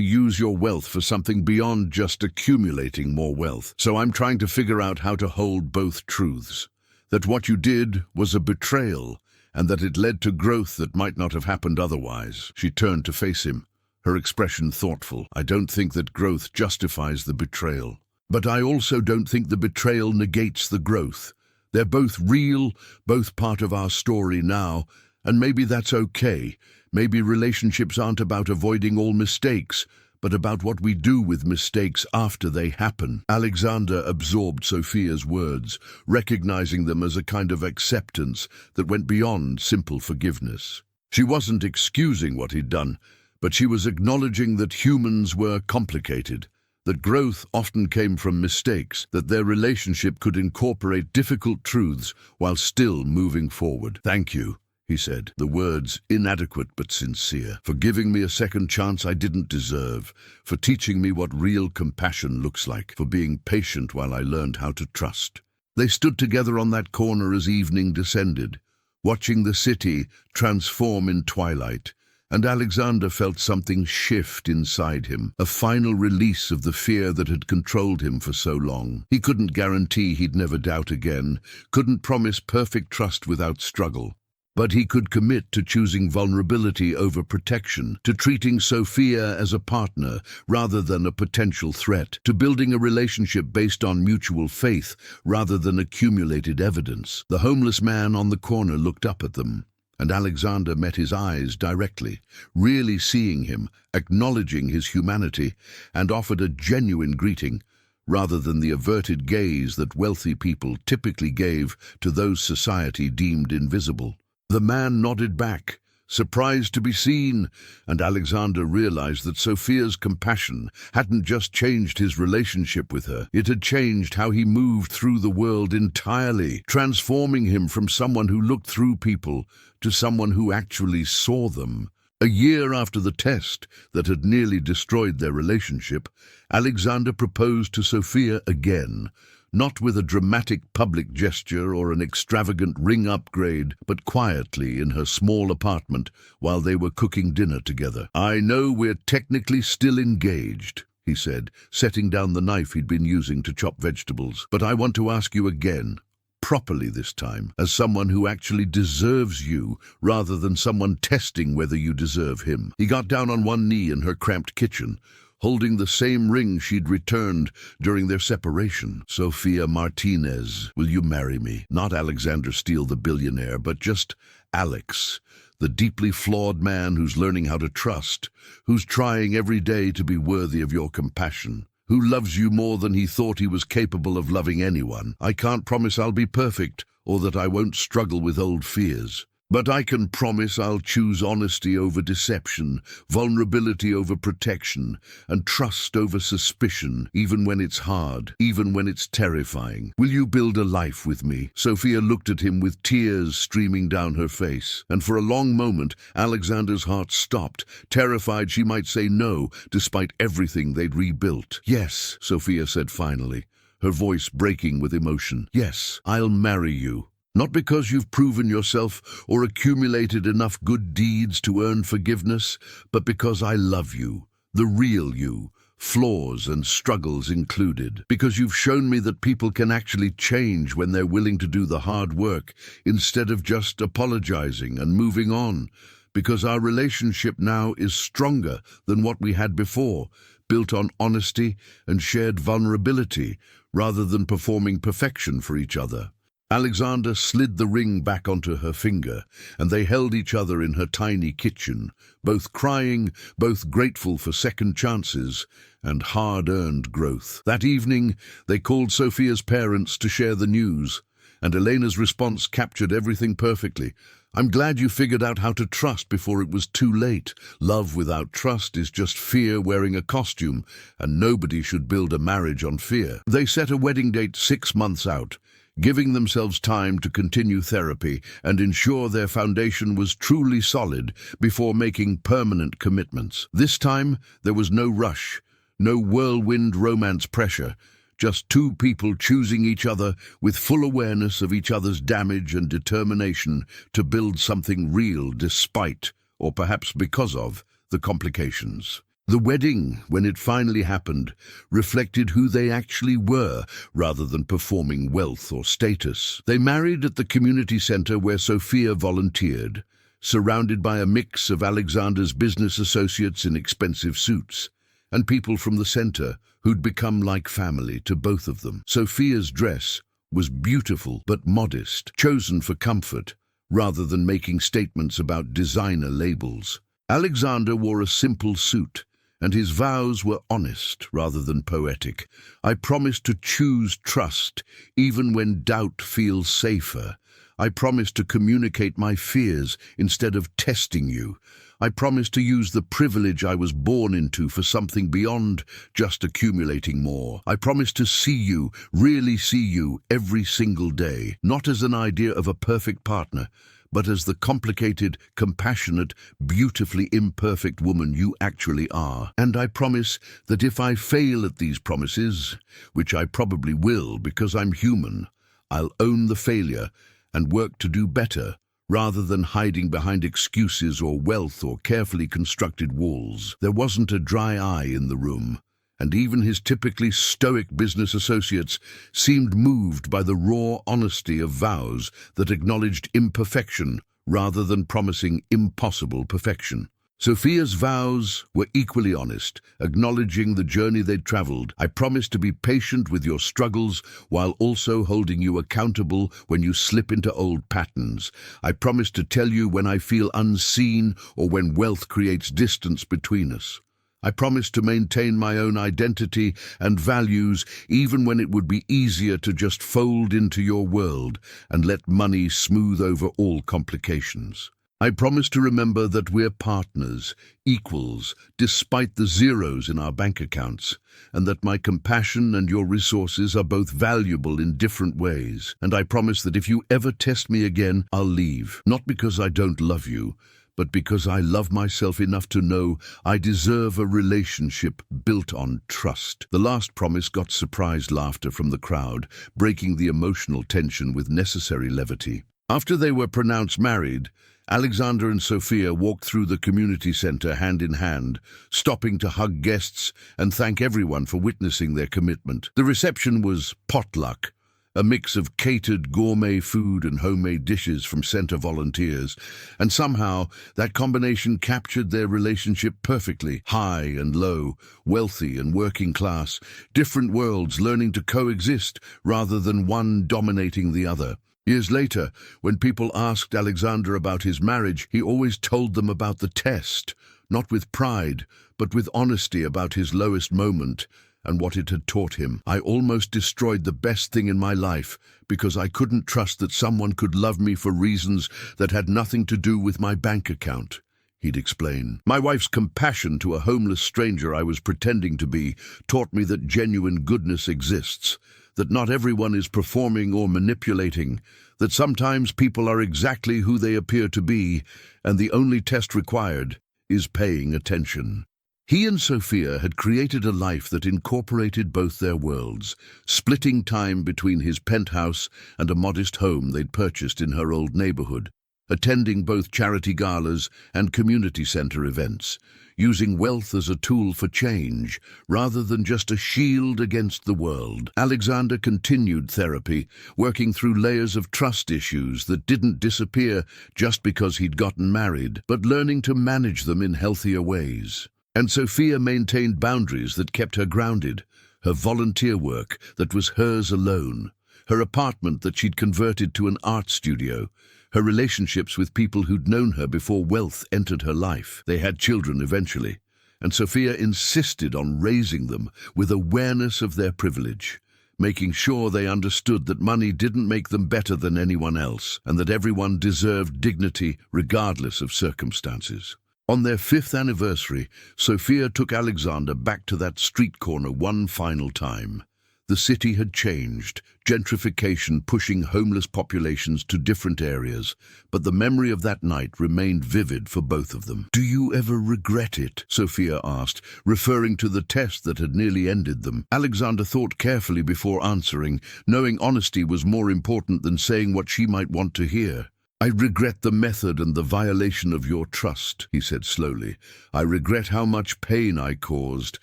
use your wealth for something beyond just accumulating more wealth. So I'm trying to figure out how to hold both truths. That what you did was a betrayal, and that it led to growth that might not have happened otherwise." She turned to face him, her expression thoughtful. "I don't think that growth justifies the betrayal. But I also don't think the betrayal negates the growth. They're both real, both part of our story now, and maybe that's okay. Maybe relationships aren't about avoiding all mistakes, but about what we do with mistakes after they happen." Alexander absorbed Sophia's words, recognizing them as a kind of acceptance that went beyond simple forgiveness. She wasn't excusing what he'd done, but she was acknowledging that humans were complicated, that growth often came from mistakes, that their relationship could incorporate difficult truths while still moving forward. "Thank you," he said, the words inadequate but sincere, "for giving me a second chance I didn't deserve, for teaching me what real compassion looks like, for being patient while I learned how to trust." They stood together on that corner as evening descended, watching the city transform in twilight, and Alexander felt something shift inside him, a final release of the fear that had controlled him for so long. He couldn't guarantee he'd never doubt again, couldn't promise perfect trust without struggle. But he could commit to choosing vulnerability over protection, to treating Sophia as a partner rather than a potential threat, to building a relationship based on mutual faith rather than accumulated evidence. The homeless man on the corner looked up at them, and Alexander met his eyes directly, really seeing him, acknowledging his humanity, and offered a genuine greeting, rather than the averted gaze that wealthy people typically gave to those society deemed invisible. The man nodded back, surprised to be seen, and Alexander realized that Sophia's compassion hadn't just changed his relationship with her. It had changed how he moved through the world entirely, transforming him from someone who looked through people to someone who actually saw them. A year after the test that had nearly destroyed their relationship, Alexander proposed to Sophia again, not with a dramatic public gesture or an extravagant ring upgrade, but quietly in her small apartment while they were cooking dinner together. "I know we're technically still engaged," he said, setting down the knife he'd been using to chop vegetables, "but I want to ask you again, properly this time, as someone who actually deserves you rather than someone testing whether you deserve him." He got down on one knee in her cramped kitchen, holding the same ring she'd returned during their separation. "Sophia Martinez, will you marry me? Not Alexander Steele, the billionaire, but just Alex, the deeply flawed man who's learning how to trust, who's trying every day to be worthy of your compassion, who loves you more than he thought he was capable of loving anyone. I can't promise I'll be perfect or that I won't struggle with old fears. But I can promise I'll choose honesty over deception, vulnerability over protection, and trust over suspicion, even when it's hard, even when it's terrifying. Will you build a life with me?" Sophia looked at him with tears streaming down her face, and for a long moment Alexander's heart stopped, terrified she might say no, despite everything they'd rebuilt. "Yes," Sophia said finally, her voice breaking with emotion. "Yes, I'll marry you. Not because you've proven yourself or accumulated enough good deeds to earn forgiveness, but because I love you, the real you, flaws and struggles included. Because you've shown me that people can actually change when they're willing to do the hard work, instead of just apologizing and moving on. Because our relationship now is stronger than what we had before, built on honesty and shared vulnerability, rather than performing perfection for each other." Alexander slid the ring back onto her finger, and they held each other in her tiny kitchen, both crying, both grateful for second chances and hard-earned growth. That evening, they called Sophia's parents to share the news, and Elena's response captured everything perfectly. "I'm glad you figured out how to trust before it was too late. Love without trust is just fear wearing a costume, and nobody should build a marriage on fear." They set a wedding date 6 months out, giving themselves time to continue therapy and ensure their foundation was truly solid before making permanent commitments. This time, there was no rush, no whirlwind romance pressure, just two people choosing each other with full awareness of each other's damage and determination to build something real despite, or perhaps because of, the complications. The wedding, when it finally happened, reflected who they actually were rather than performing wealth or status. They married at the community center where Sophia volunteered, surrounded by a mix of Alexander's business associates in expensive suits and people from the center who'd become like family to both of them. Sophia's dress was beautiful but modest, chosen for comfort rather than making statements about designer labels. Alexander wore a simple suit, and his vows were honest rather than poetic. "I promise to choose trust, even when doubt feels safer. I promise to communicate my fears instead of testing you. I promise to use the privilege I was born into for something beyond just accumulating more. I promise to see you, really see you, every single day, not as an idea of a perfect partner, but as the complicated, compassionate, beautifully imperfect woman you actually are. And I promise that if I fail at these promises, which I probably will because I'm human, I'll own the failure and work to do better, rather than hiding behind excuses or wealth or carefully constructed walls." There wasn't a dry eye in the room, and even his typically stoic business associates seemed moved by the raw honesty of vows that acknowledged imperfection rather than promising impossible perfection. Sophia's vows were equally honest, acknowledging the journey they'd traveled. "I promise to be patient with your struggles while also holding you accountable when you slip into old patterns. I promise to tell you when I feel unseen or when wealth creates distance between us. I promise to maintain my own identity and values even when it would be easier to just fold into your world and let money smooth over all complications. I promise to remember that we're partners, equals, despite the zeros in our bank accounts, and that my compassion and your resources are both valuable in different ways. And I promise that if you ever test me again, I'll leave, not because I don't love you, but because I love myself enough to know I deserve a relationship built on trust." The last promise got surprised laughter from the crowd, breaking the emotional tension with necessary levity. After they were pronounced married, Alexander and Sophia walked through the community center hand in hand, stopping to hug guests and thank everyone for witnessing their commitment. The reception was potluck, a mix of catered gourmet food and homemade dishes from center volunteers, and somehow that combination captured their relationship perfectly. High and low, wealthy and working class, different worlds learning to coexist rather than one dominating the other. Years later, when people asked Alexander about his marriage, he always told them about the test, not with pride, but with honesty about his lowest moment and what it had taught him. "I almost destroyed the best thing in my life because I couldn't trust that someone could love me for reasons that had nothing to do with my bank account," he'd explain. "My wife's compassion to a homeless stranger I was pretending to be taught me that genuine goodness exists, that not everyone is performing or manipulating, that sometimes people are exactly who they appear to be, and the only test required is paying attention." He and Sophia had created a life that incorporated both their worlds, splitting time between his penthouse and a modest home they'd purchased in her old neighborhood, attending both charity galas and community center events, using wealth as a tool for change rather than just a shield against the world. Alexander continued therapy, working through layers of trust issues that didn't disappear just because he'd gotten married, but learning to manage them in healthier ways. And Sophia maintained boundaries that kept her grounded, her volunteer work that was hers alone, her apartment that she'd converted to an art studio, her relationships with people who'd known her before wealth entered her life. They had children eventually, and Sophia insisted on raising them with awareness of their privilege, making sure they understood that money didn't make them better than anyone else, and that everyone deserved dignity regardless of circumstances. On their 5th anniversary, Sophia took Alexander back to that street corner one final time. The city had changed, gentrification pushing homeless populations to different areas, but the memory of that night remained vivid for both of them. "Do you ever regret it?" Sophia asked, referring to the test that had nearly ended them. Alexander thought carefully before answering, knowing honesty was more important than saying what she might want to hear. "I regret the method and the violation of your trust," he said slowly. "I regret how much pain I caused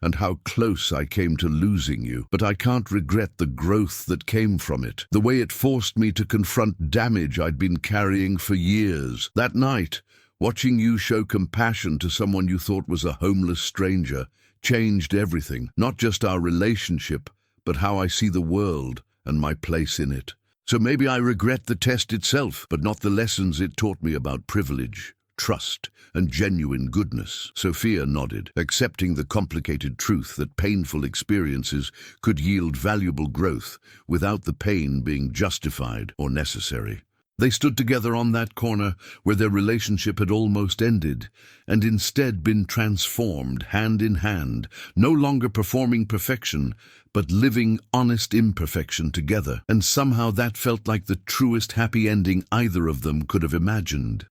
and how close I came to losing you. But I can't regret the growth that came from it, the way it forced me to confront damage I'd been carrying for years. That night, watching you show compassion to someone you thought was a homeless stranger, changed everything, not just our relationship, but how I see the world and my place in it. So maybe I regret the test itself, but not the lessons it taught me about privilege, trust, and genuine goodness." Sophia nodded, accepting the complicated truth that painful experiences could yield valuable growth without the pain being justified or necessary. They stood together on that corner where their relationship had almost ended, and instead been transformed hand in hand, no longer performing perfection, but living honest imperfection together. And somehow that felt like the truest happy ending either of them could have imagined.